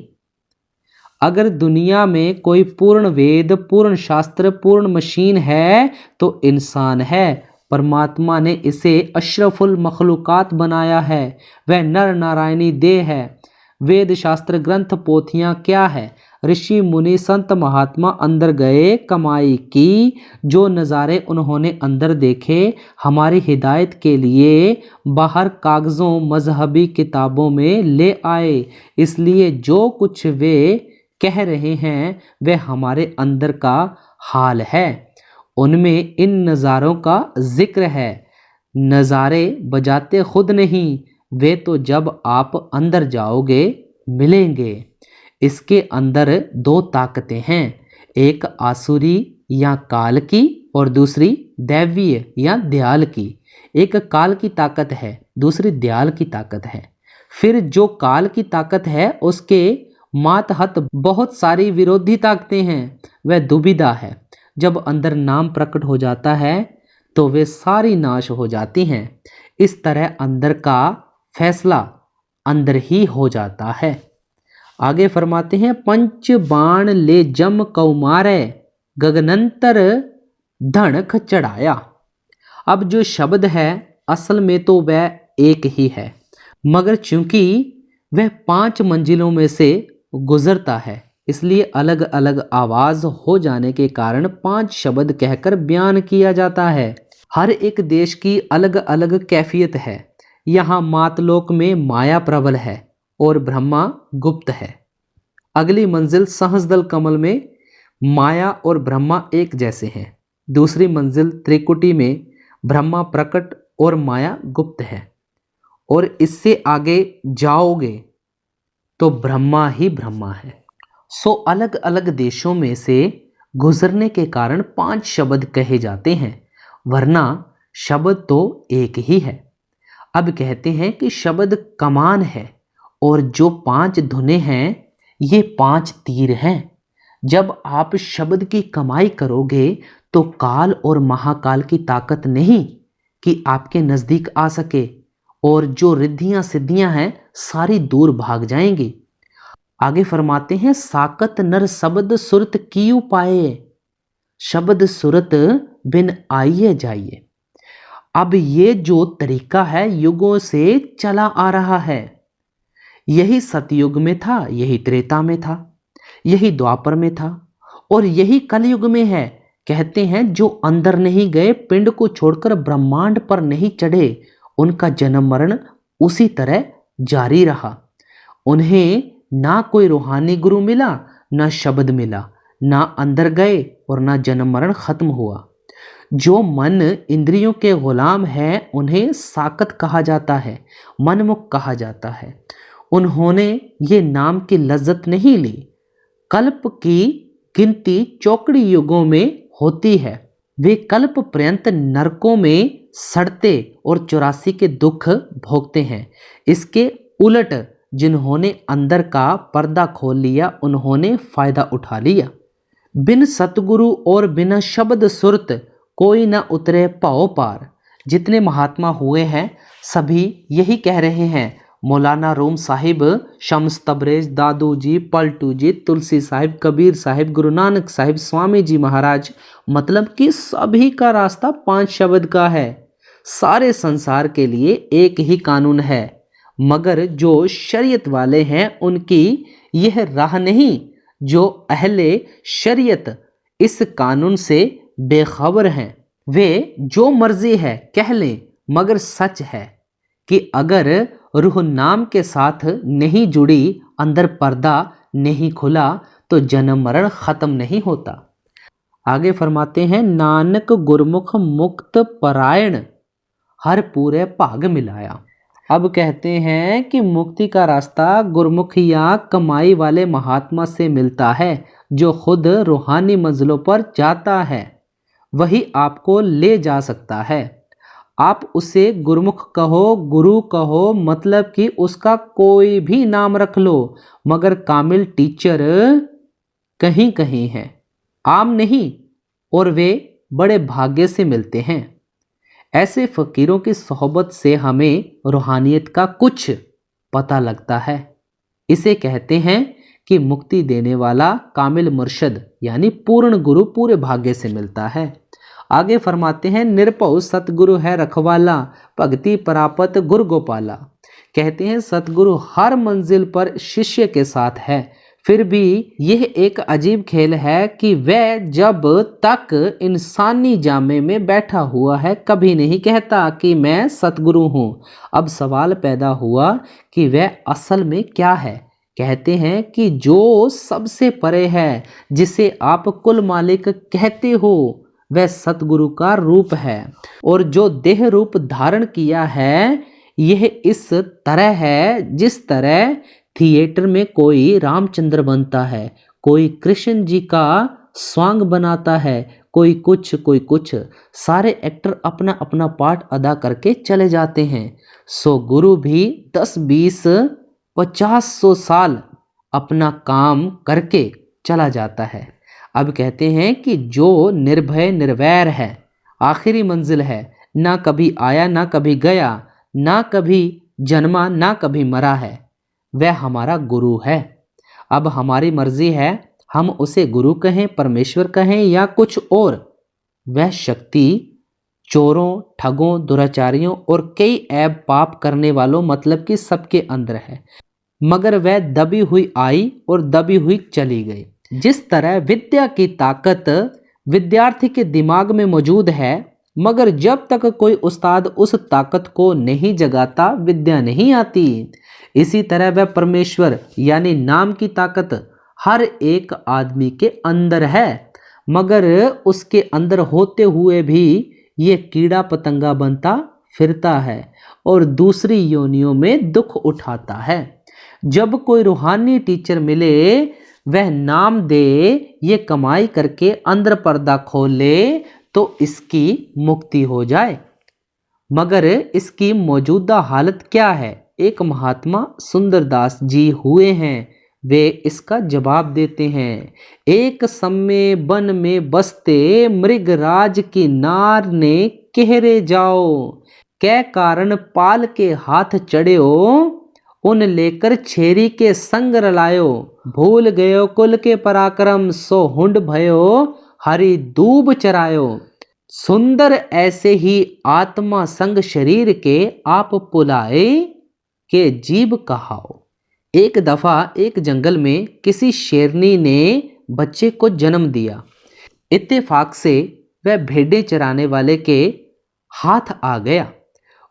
Speaker 1: अगर दुनिया में कोई पूर्ण वेद, पूर्ण शास्त्र, पूर्ण मशीन है तो इंसान है। परमात्मा ने इसे अशरफुल मखलूकात बनाया है। वह नर नारायणी देह है। वेद शास्त्र ग्रंथ पोथियां क्या है? ऋषि मुनि संत महात्मा अंदर गए, कमाई की, जो नज़ारे उन्होंने अंदर देखे हमारी हिदायत के लिए बाहर कागज़ों मजहबी किताबों में ले आए। इसलिए जो कुछ वे कह रहे हैं वह हमारे अंदर का हाल है। उनमें इन नज़ारों का जिक्र है। नज़ारे बजाते खुद नहीं, वे तो जब आप अंदर जाओगे मिलेंगे। इसके अंदर दो ताकतें हैं, एक आसुरी या काल की और दूसरी दैवीय या दयाल की। एक काल की ताकत है, दूसरी दयाल की ताकत है। फिर जो काल की ताकत है उसके मातहत बहुत सारी विरोधी ताकतें हैं, वह दुविधा है। जब अंदर नाम प्रकट हो जाता है तो वे सारी नाश हो जाती हैं। इस तरह अंदर का फैसला अंदर ही हो जाता है। आगे फरमाते हैं, पंच बाण ले जम कौमारे गगनंतर धणक चढ़ाया। अब जो शब्द है असल में तो वह एक ही है, मगर चूंकि वह 5 मंजिलों में से गुजरता है इसलिए अलग अलग आवाज हो जाने के कारण 5 शब्द कहकर बयान किया जाता है। हर एक देश की अलग अलग कैफियत है। यहाँ मातलोक में माया प्रबल है और ब्रह्मा गुप्त है। अगली मंजिल सहस्दल कमल में माया और ब्रह्मा एक जैसे हैं। दूसरी मंजिल त्रिकुटी में ब्रह्मा प्रकट और माया गुप्त है। और इससे आगे जाओगे तो ब्रह्मा ही ब्रह्मा है। सो अलग अलग देशों में से गुजरने के कारण 5 शब्द कहे जाते हैं, वरना शब्द तो एक ही है। अब कहते हैं कि शब्द कमान है और जो 5 धुनें हैं ये 5 तीर हैं। जब आप शब्द की कमाई करोगे तो काल और महाकाल की ताकत नहीं कि आपके नजदीक आ सके, और जो रिद्धियां सिद्धियां हैं सारी दूर भाग जाएंगी। आगे फरमाते हैं, साकत नर शब्द सुरत कियू पाए, शब्द सुरत बिन आइए जाइए। अब ये जो तरीका है युगों से चला आ रहा है। यही सतयुग में था, यही त्रेता में था, यही द्वापर में था और यही कलयुग में है। कहते हैं जो अंदर नहीं गए, पिंड को छोड़कर ब्रह्मांड पर नहीं चढ़े, उनका जन्म मरण उसी तरह जारी रहा। उन्हें ना कोई रूहानी गुरु मिला, ना शब्द मिला, ना अंदर गए और ना जन्म मरण खत्म हुआ। जो मन इंद्रियों के गुलाम हैं उन्हें साकत कहा जाता है, मनमुख कहा जाता है। उन्होंने ये नाम की लज्जत नहीं ली। कल्प की गिनती चौकड़ी युगों में होती है। वे कल्प पर्यंत नरकों में सड़ते और 84 के दुख भोगते हैं। इसके उलट जिन्होंने अंदर का पर्दा खोल लिया उन्होंने फायदा उठा लिया। बिन सतगुरु और बिना शब्द सुरत कोई न उतरे पाओ पार। जितने महात्मा हुए हैं सभी यही कह रहे हैं। मौलाना रूम साहिब, शम्स तबरेज, दादू जी, पलटू जी, तुलसी साहिब, कबीर साहिब, गुरु नानक साहिब, स्वामी जी महाराज, मतलब कि सभी का रास्ता 5 शब्द का है। सारे संसार के लिए एक ही कानून है, मगर जो शरीयत वाले हैं उनकी यह राह नहीं। जो अहले शरीयत इस कानून से बेखबर हैं वे जो मर्जी है कह लें, मगर सच है कि अगर रूह नाम के साथ नहीं जुड़ी, अंदर पर्दा नहीं खुला तो जन्म मरण खत्म नहीं होता। आगे फरमाते हैं, नानक गुरमुख मुक्त परायण हर पूरे भाग मिलाया। अब कहते हैं कि मुक्ति का रास्ता गुरमुख या कमाई वाले महात्मा से मिलता है। जो खुद रूहानी मंजिलों पर जाता है वही आपको ले जा सकता है। आप उसे गुरमुख कहो, गुरु कहो, मतलब कि उसका कोई भी नाम रख लो, मगर कामिल टीचर कहीं कहीं है। आम नहीं और वे बड़े भाग्य से मिलते हैं। ऐसे फकीरों की सोहबत से हमें रूहानियत का कुछ पता लगता है। इसे कहते हैं कि मुक्ति देने वाला कामिल मुर्शद यानी पूर्ण गुरु पूरे भाग्य से मिलता है। आगे फरमाते हैं, निरपौ सतगुरु है रखवाला, भक्ति प्रापत गुरु गोपाला। कहते हैं सतगुरु हर मंजिल पर शिष्य के साथ है। फिर भी यह एक अजीब खेल है कि वह जब तक इंसानी जामे में बैठा हुआ है कभी नहीं कहता कि मैं सतगुरु हूँ। अब सवाल पैदा हुआ कि वह असल में क्या है। कहते हैं कि जो सबसे परे है, जिसे आप कुल मालिक कहते हो, वह सतगुरु का रूप है। और जो देह रूप धारण किया है यह इस तरह है जिस तरह थिएटर में कोई रामचंद्र बनता है, कोई कृष्ण जी का स्वांग बनाता है, कोई कुछ। सारे एक्टर अपना अपना पार्ट अदा करके चले जाते हैं। सो गुरु भी 10, 20, 50, 100 साल अपना काम करके चला जाता है। अब कहते हैं कि जो निर्भय निर्वैर है, आखिरी मंजिल है, ना कभी आया ना कभी गया, ना कभी जन्मा ना कभी मरा है, वह हमारा गुरु है। अब हमारी मर्जी है हम उसे गुरु कहें, परमेश्वर कहें या कुछ और। वह शक्ति चोरों, ठगों, दुराचारियों और कई ऐब पाप करने वालों मतलब कि सबके अंदर है, मगर वह दबी हुई आई और दबी हुई चली गई। जिस तरह विद्या की ताकत विद्यार्थी के दिमाग में मौजूद है, मगर जब तक कोई उस्ताद उस ताकत को नहीं जगाता विद्या नहीं आती। इसी तरह वह परमेश्वर यानी नाम की ताकत हर एक आदमी के अंदर है, मगर उसके अंदर होते हुए भी ये कीड़ा पतंगा बनता फिरता है और दूसरी योनियों में दुख उठाता है। जब कोई रूहानी टीचर मिले, वह नाम दे, ये कमाई करके अंदर पर्दा खोल ले तो इसकी मुक्ति हो जाए। मगर इसकी मौजूदा हालत क्या है? एक महात्मा सुंदरदास जी हुए हैं, वे इसका जवाब देते हैं। एक समय वन में बसते मृगराज की नार ने कहरे जाओ, कै कारण पाल के हाथ चढ़्यो, उन लेकर छेरी के संग रलायो, भूल गयो कुल के पराक्रम, सो हुंड भयो हरी दूब चरायो। सुंदर ऐसे ही आत्मा संग शरीर के आप पुलाए, के जीव कहाओ। एक दफा एक जंगल में किसी शेरनी ने बच्चे को जन्म दिया। इत्तेफाक से वह भेड़ें चराने वाले के हाथ आ गया।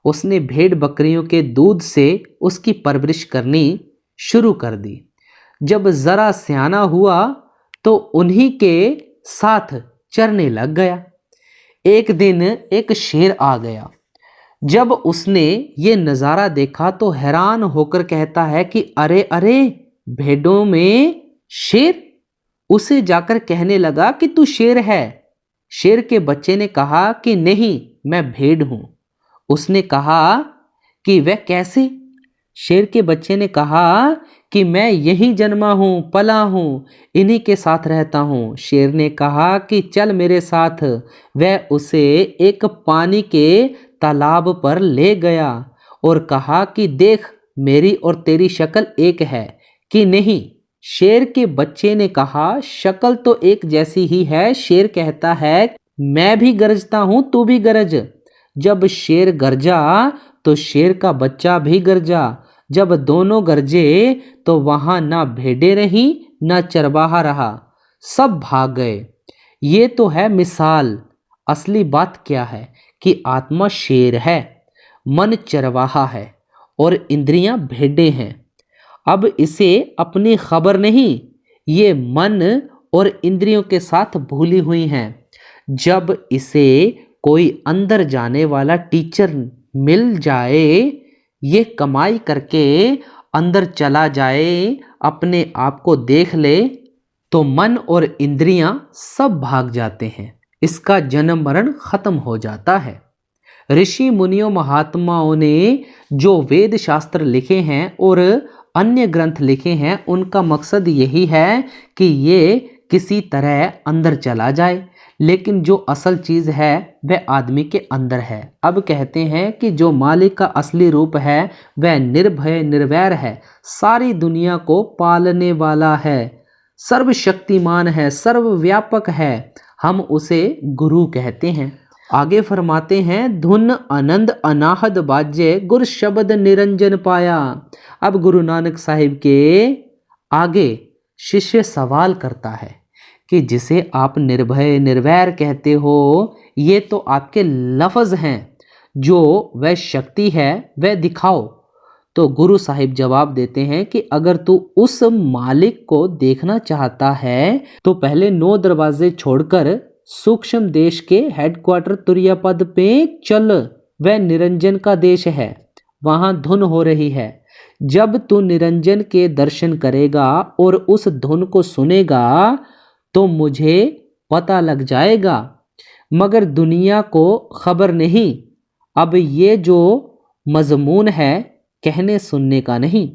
Speaker 1: उसने भेड़ बकरियों के दूध से उसकी परवरिश करनी शुरू कर दी। जब जरा सियाना हुआ तो उन्हीं के साथ चरने लग गया। एक दिन एक शेर आ गया। जब उसने ये नज़ारा देखा तो हैरान होकर कहता है कि अरे अरे, भेड़ों में शेर। उसे जाकर कहने लगा कि तू शेर है। शेर के बच्चे ने कहा कि नहीं, मैं भेड़ हूं। उसने कहा कि वह कैसे? शेर के बच्चे ने कहा कि मैं यहीं जन्मा हूं, पला हूं, इन्हीं के साथ रहता हूं। शेर ने कहा कि चल मेरे साथ। वह उसे एक पानी के तालाब पर ले गया और कहा कि देख, मेरी और तेरी शक्ल एक है कि नहीं। शेर के बच्चे ने कहा शक्ल तो एक जैसी ही है। शेर कहता है मैं भी गरजता हूं, तू भी गरज। जब शेर गरजा तो शेर का बच्चा भी गरजा। जब दोनों गरजे तो वहां ना भेड़ें रही ना चरवाहा रहा, सब भाग गए। ये तो है मिसाल। असली बात क्या है कि आत्मा शेर है, मन चरवाहा है और इंद्रियां भेड़ें हैं। अब इसे अपनी खबर नहीं, ये मन और इंद्रियों के साथ भूली हुई हैं। जब इसे कोई अंदर जाने वाला टीचर मिल जाए, ये कमाई करके अंदर चला जाए, अपने आप को देख ले, तो मन और इंद्रियां सब भाग जाते हैं। इसका जन्म मरण खत्म हो जाता है। ऋषि मुनियों महात्माओं ने जो वेद शास्त्र लिखे हैं और अन्य ग्रंथ लिखे हैं, उनका मकसद यही है कि ये किसी तरह अंदर चला जाए, लेकिन जो असल चीज है वह आदमी के अंदर है। अब कहते हैं कि जो मालिक का असली रूप है वह निर्भय निर्वैर है, सारी दुनिया को पालने वाला है, सर्वशक्तिमान है, सर्वव्यापक है। हम उसे गुरु कहते हैं। आगे फरमाते हैं, धुन आनंद अनाहद बाजे गुर शब्द निरंजन पाया। अब गुरु नानक साहिब के आगे शिष्य सवाल करता है कि जिसे आप निर्भय निर्वैर कहते हो, ये तो आपके लफ्ज़ हैं, जो वह शक्ति है वह दिखाओ। तो गुरु साहिब जवाब देते हैं कि अगर तू उस मालिक को देखना चाहता है तो पहले 9 दरवाजे छोड़कर सूक्ष्म देश के हेडक्वार्टर तुरियापद पे चल, वह निरंजन का देश है, वहां धुन हो रही है। जब तू निरंजन के दर्शन करेगा और उस धुन को सुनेगा तो मुझे पता लग जाएगा, मगर दुनिया को खबर नहीं। अब ये जो मजमून है कहने सुनने का नहीं।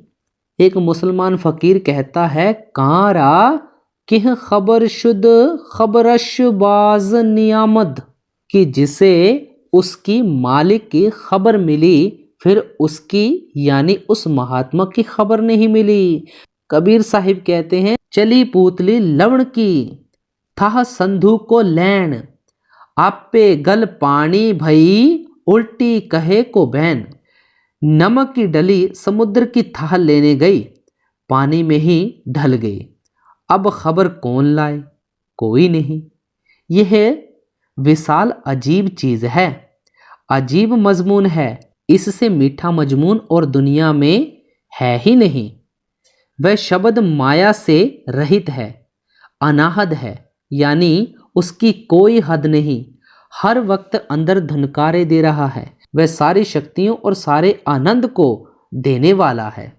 Speaker 1: एक मुसलमान फकीर कहता है, कारा किह खबर शुद्ध खबरश बाज नियामद, कि जिसे उसकी मालिक की खबर मिली फिर उसकी यानी उस महात्मा की खबर नहीं मिली। कबीर साहिब कहते हैं, चली पूतली लवण की था संधु को लैन, आपे गल पानी भई उल्टी कहे को बैन। नमक की डली समुद्र की थाह लेने गई, पानी में ही ढल गई। अब खबर कौन लाए, कोई नहीं। यह विशाल अजीब चीज है, अजीब मजमून है, इससे मीठा मजमून और दुनिया में है ही नहीं। वह शब्द माया से रहित है, अनाहद है, यानी उसकी कोई हद नहीं, हर वक्त अंदर धुनकारे दे रहा है। वह सारी शक्तियों और सारे आनंद को देने वाला है।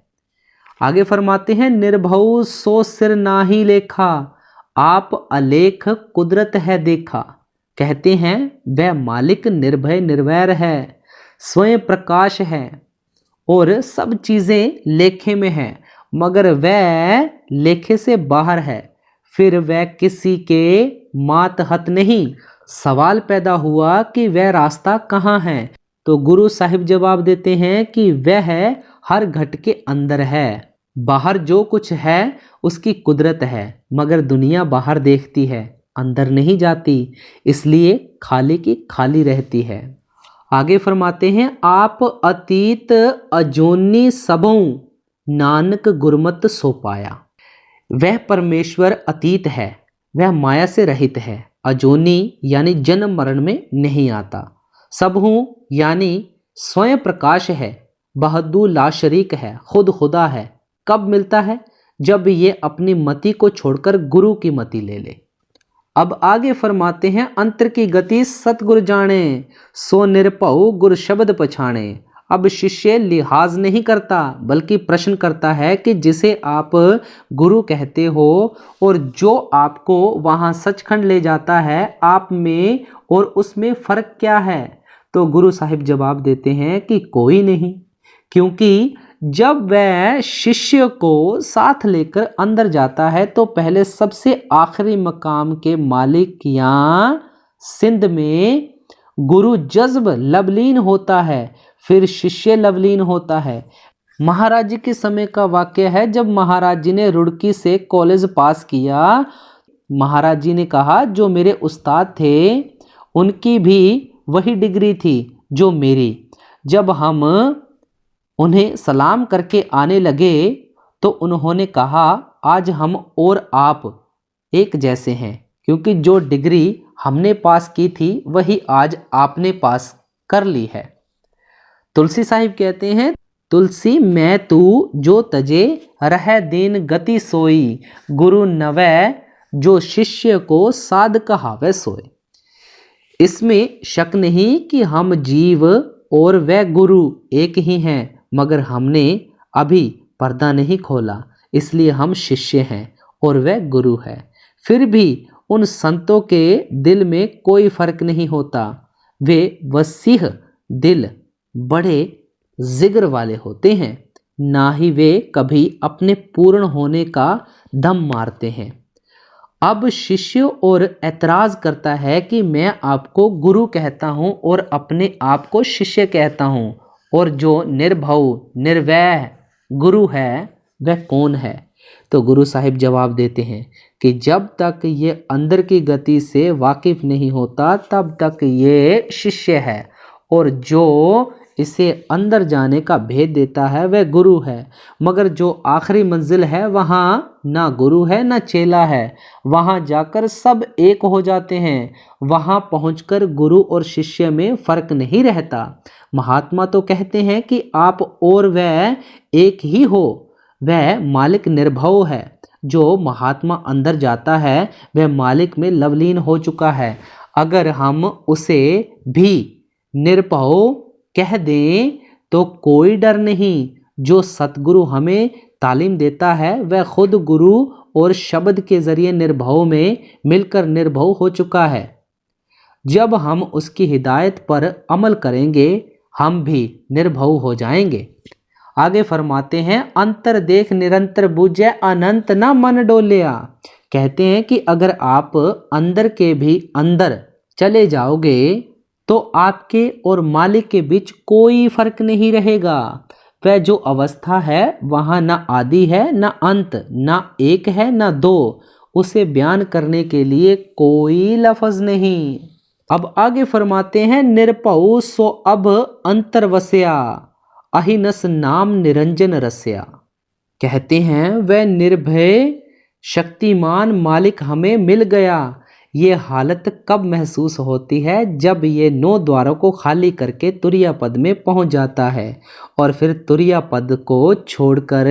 Speaker 1: आगे फरमाते हैं, निर्भउ सो सिर नाही लेखा, आप अलेख कुदरत है देखा। कहते हैं वह मालिक निर्भय निर्वैर है, स्वयं प्रकाश है और सब चीजें लेखे में है, मगर वह लेखे से बाहर है, फिर वह किसी के मातहत नहीं। सवाल पैदा हुआ कि वह रास्ता कहाँ है, तो गुरु साहिब जवाब देते हैं कि वह हर घट के अंदर है। बाहर जो कुछ है उसकी कुदरत है, मगर दुनिया बाहर देखती है, अंदर नहीं जाती, इसलिए खाली की खाली रहती है। आगे फरमाते हैं, आप अतीत अजोनी सबों नानक गुरमत सो पाया। वह परमेश्वर अतीत है, वह माया से रहित है, अजोनी यानी जन्म मरण में नहीं आता, सबहू यानी स्वयं प्रकाश है, बहदू ला शरीक है, खुद खुदा है। कब मिलता है, जब ये अपनी मति को छोड़कर गुरु की मति ले ले। अब आगे फरमाते हैं, अंतर की गति सतगुर जाने, सो निरपौ गुर शब्द पछाणे। अब शिष्य लिहाज नहीं करता बल्कि प्रश्न करता है कि जिसे आप गुरु कहते हो और जो आपको वहाँ सचखंड ले जाता है, आप में और उसमें फ़र्क क्या है। तो गुरु साहिब जवाब देते हैं कि कोई नहीं, क्योंकि जब वह शिष्य को साथ लेकर अंदर जाता है तो पहले सबसे आखिरी मकाम के मालिक या सिंध में गुरु जज्ब लवलीन होता है, फिर शिष्य लवलीन होता है। महाराज जी के समय का वाक्य है, जब महाराज जी ने रुड़की से कॉलेज पास किया, महाराज जी ने कहा जो मेरे उस्ताद थे उनकी भी वही डिग्री थी जो मेरी। जब हम उन्हें सलाम करके आने लगे तो उन्होंने कहा आज हम और आप एक जैसे हैं, क्योंकि जो डिग्री हमने पास की थी वही आज आपने पास कर ली है। तुलसी साहिब कहते हैं, तुलसी मैं तू जो तजे रह दीन गति सोई, गुरु नवै जो शिष्य को साध कहावे सोए। इसमें शक नहीं कि हम जीव और वह गुरु एक ही हैं, मगर हमने अभी पर्दा नहीं खोला, इसलिए हम शिष्य हैं और वह गुरु है। फिर भी उन संतों के दिल में कोई फर्क नहीं होता, वे वसीह दिल बड़े जिगर वाले होते हैं, ना ही वे कभी अपने पूर्ण होने का दम मारते हैं। अब शिष्य और ऐतराज करता है कि मैं आपको गुरु कहता हूँ और अपने आप को शिष्य कहता हूँ, और जो निर्भव निर्वैर गुरु है वह कौन है? तो गुरु साहिब जवाब देते हैं कि जब तक ये अंदर की गति से वाकिफ नहीं होता तब तक ये शिष्य है, और जो इसे अंदर जाने का भेद देता है वह गुरु है। मगर जो आखिरी मंजिल है वहाँ ना गुरु है ना चेला है, वहाँ जाकर सब एक हो जाते हैं। वहाँ पहुंचकर गुरु और शिष्य में फर्क नहीं रहता। महात्मा तो कहते हैं कि आप और वह एक ही हो। वह मालिक निर्भव है। जो महात्मा अंदर जाता है वह मालिक में लवलीन हो चुका है। अगर हम उसे भी निर्भव कह दें तो कोई डर नहीं। जो सतगुरु हमें तालीम देता है वह खुद गुरु और शब्द के जरिए निर्भव में मिलकर निर्भव हो चुका है। जब हम उसकी हिदायत पर अमल करेंगे हम भी निर्भव हो जाएंगे। आगे फरमाते हैं, अंतर देख निरंतर बूझे अनंत न मन डोलिया। कहते हैं कि अगर आप अंदर के भी अंदर चले जाओगे तो आपके और मालिक के बीच कोई फर्क नहीं रहेगा। वह जो अवस्था है वहाँ ना आदि है ना अंत, ना एक है ना दो। उसे बयान करने के लिए कोई लफ्ज नहीं। अब आगे फरमाते हैं, निरपौ सो अब अंतर वस्या अहिनस नाम निरंजन रस्या। कहते हैं वह निर्भय शक्तिमान मालिक हमें मिल गया। ये हालत कब महसूस होती है? जब ये 9 द्वारों को खाली करके तुरिया पद में पहुंच जाता है और फिर तुरिया पद को छोड़कर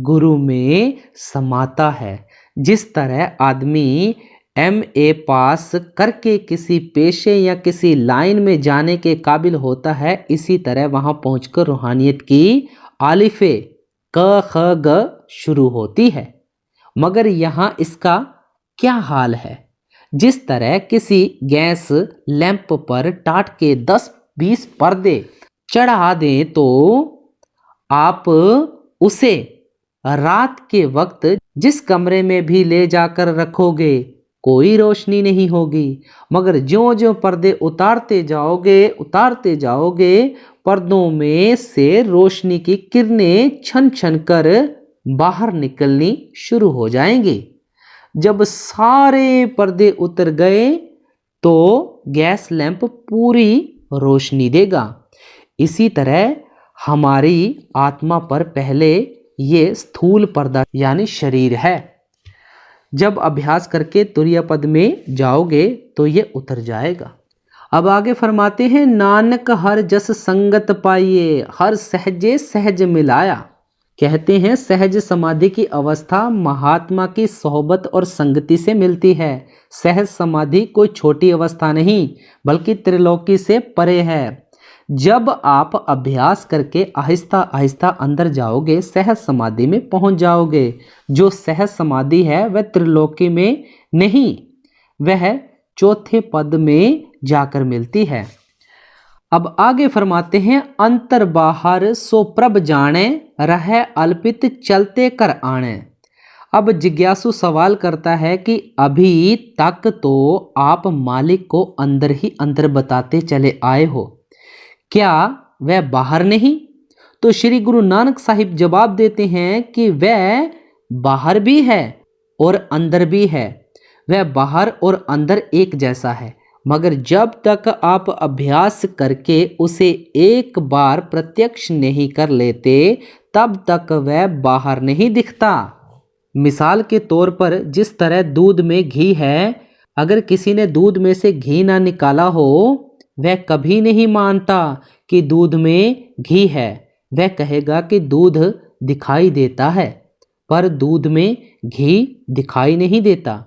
Speaker 1: गुरु में समाता है। जिस तरह आदमी MA पास करके किसी पेशे या किसी लाइन में जाने के काबिल होता है, इसी तरह वहां पहुंचकर रूहानियत की आलिफे क ख ग शुरू होती है। मगर यहाँ इसका क्या हाल है? जिस तरह किसी गैस लैंप पर टाट के 10-20 पर्दे चढ़ा दें तो आप उसे रात के वक्त जिस कमरे में भी ले जाकर रखोगे कोई रोशनी नहीं होगी। मगर ज्यों ज्यों पर्दे उतारते जाओगे पर्दों में से रोशनी की किरणें छन छन कर बाहर निकलनी शुरू हो जाएंगी। जब सारे पर्दे उतर गए तो गैस लैंप पूरी रोशनी देगा। इसी तरह हमारी आत्मा पर पहले ये स्थूल पर्दा यानी शरीर है। जब अभ्यास करके तुरिया पद में जाओगे तो ये उतर जाएगा। अब आगे फरमाते हैं, नानक हर जस संगत पाइए हर सहजे सहज मिलाया। कहते हैं सहज समाधि की अवस्था महात्मा की सोहबत और संगति से मिलती है। सहज समाधि कोई छोटी अवस्था नहीं बल्कि त्रिलोकी से परे है। जब आप अभ्यास करके आहिस्ता आहिस्ता अंदर जाओगे सहज समाधि में पहुंच जाओगे। जो सहज समाधि है वह त्रिलोकी में नहीं, वह चौथे पद में जाकर मिलती है। अब आगे फरमाते हैं, अंतर बाहर सो प्रभ जाने रहे अल्पित चलते कर आने। अब जिज्ञासु सवाल करता है कि अभी तक तो आप मालिक को अंदर ही अंदर बताते चले आए हो, क्या वह बाहर नहीं? तो श्री गुरु नानक साहिब जवाब देते हैं कि वह बाहर भी है और अंदर भी है। वह बाहर और अंदर एक जैसा है, मगर जब तक आप अभ्यास करके उसे एक बार प्रत्यक्ष नहीं कर लेते तब तक वह बाहर नहीं दिखता। मिसाल के तौर पर जिस तरह दूध में घी है, अगर किसी ने दूध में से घी ना निकाला हो वह कभी नहीं मानता कि दूध में घी है। वह कहेगा कि दूध दिखाई देता है, पर दूध में घी दिखाई नहीं देता।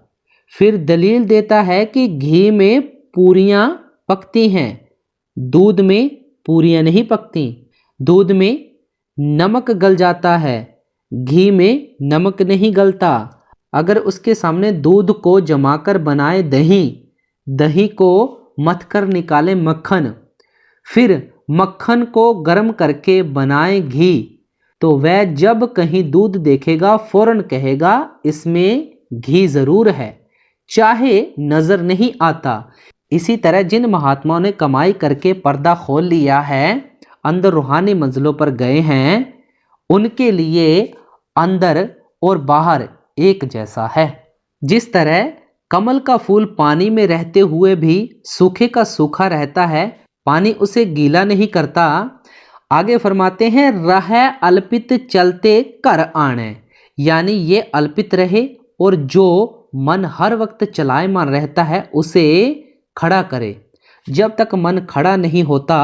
Speaker 1: फिर दलील देता है कि घी में पूरियां पकती हैं, दूध में पूरियां नहीं पकती। दूध में नमक गल जाता है, घी में नमक नहीं गलता। अगर उसके सामने दूध को जमाकर बनाए दही, दही को मथकर निकाले मक्खन, फिर मक्खन को गर्म करके बनाए घी, तो वह जब कहीं दूध देखेगा फौरन कहेगा इसमें घी जरूर है। चाहे नजर नहीं आता। इसी तरह जिन महात्माओं ने कमाई करके पर्दा खोल लिया है, अंदर रूहानी मंजिलों पर गए हैं, उनके लिए अंदर और बाहर एक जैसा है। जिस तरह कमल का फूल पानी में रहते हुए भी सूखे का सूखा रहता है, पानी उसे गीला नहीं करता। आगे फरमाते हैं, रह अल्पित चलते कर आने, यानी ये अल्पित रहे और जो मन हर वक्त चलायमान रहता है उसे खड़ा करे। जब तक मन खड़ा नहीं होता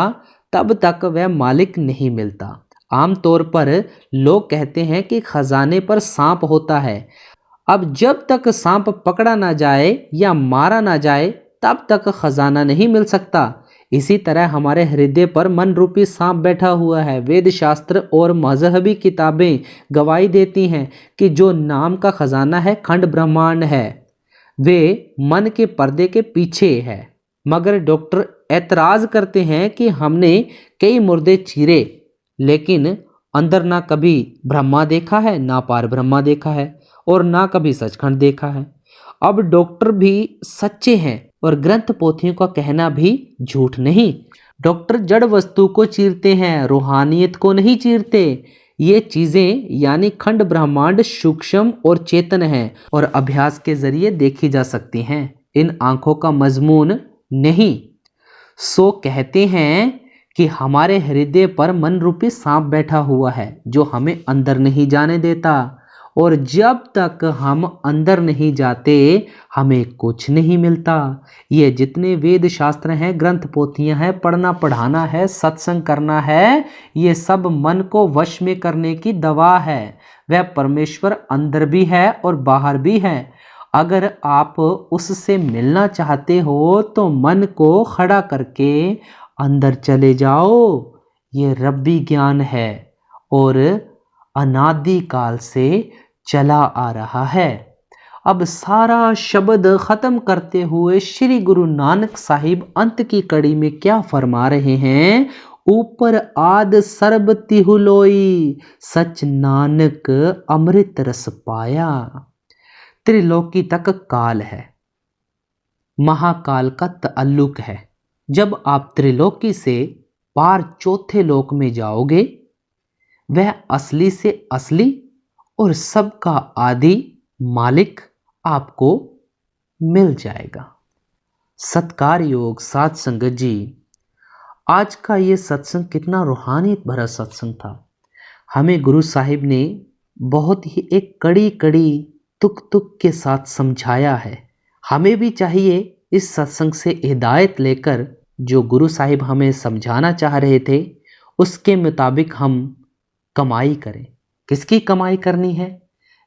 Speaker 1: तब तक वह मालिक नहीं मिलता। आमतौर पर लोग कहते हैं कि खजाने पर सांप होता है। अब जब तक सांप पकड़ा ना जाए या मारा ना जाए तब तक खजाना नहीं मिल सकता। इसी तरह हमारे हृदय पर मन रूपी सांप बैठा हुआ है। वेद शास्त्र और मजहबी किताबें गवाही देती हैं कि जो नाम का खजाना है, खंड ब्रह्मांड है, वे मन के पर्दे के पीछे है। मगर डॉक्टर ऐतराज करते हैं कि हमने कई मुर्दे चीरे, लेकिन अंदर ना कभी ब्रह्मा देखा है, ना पार ब्रह्मा देखा है, और ना कभी सचखंड देखा है। अब डॉक्टर भी सच्चे हैं और ग्रंथ पोथियों का कहना भी झूठ नहीं। डॉक्टर जड़ वस्तु को चीरते हैं, रूहानियत को नहीं चीरते। ये चीजें यानी खंड ब्रह्मांड सूक्ष्म और चेतन है और अभ्यास के जरिए देखी जा सकती हैं, इन आंखों का मजमून नहीं। सो कहते हैं कि हमारे हृदय पर मन रूपी सांप बैठा हुआ है जो हमें अंदर नहीं जाने देता, और जब तक हम अंदर नहीं जाते हमें कुछ नहीं मिलता। ये जितने वेद शास्त्र हैं, ग्रंथ पोथियां हैं, पढ़ना पढ़ाना है, सत्संग करना है, ये सब मन को वश में करने की दवा है। वह परमेश्वर अंदर भी है और बाहर भी है। अगर आप उससे मिलना चाहते हो तो मन को खड़ा करके अंदर चले जाओ। ये रब्बी ज्ञान है और अनादि काल से चला आ रहा है। अब सारा शब्द खत्म करते हुए श्री गुरु नानक साहिब अंत की कड़ी में क्या फरमा रहे हैं? ऊपर आद सर्ब तिहु लोई, सच नानक अमृत रस पाया। त्रिलोकी तक काल है, महाकाल का ताल्लुक है। जब आप त्रिलोकी से पार चौथे लोक में जाओगे, वह असली से असली और सबका आदि मालिक आपको मिल जाएगा। सत्कार योग साध संगत जी, आज का ये सत्संग कितना रूहानियत भरा सत्संग था। हमें गुरु साहिब ने बहुत ही एक कड़ी कड़ी तुक तुक के साथ समझाया है। हमें भी चाहिए इस सत्संग से हिदायत लेकर जो गुरु साहिब हमें समझाना चाह रहे थे उसके मुताबिक हम कमाई करें। किसकी कमाई करनी है?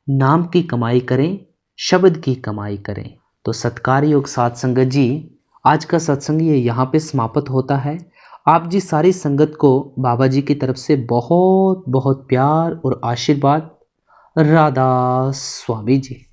Speaker 1: नाम की कमाई करें, शब्द की कमाई करें। तो सत्कार योग साध संगत जी, आज का सत्संग ये यहाँ पे समाप्त होता है। आप जी सारी संगत को बाबा जी की तरफ से बहुत बहुत प्यार और आशीर्वाद। राधा स्वामी जी।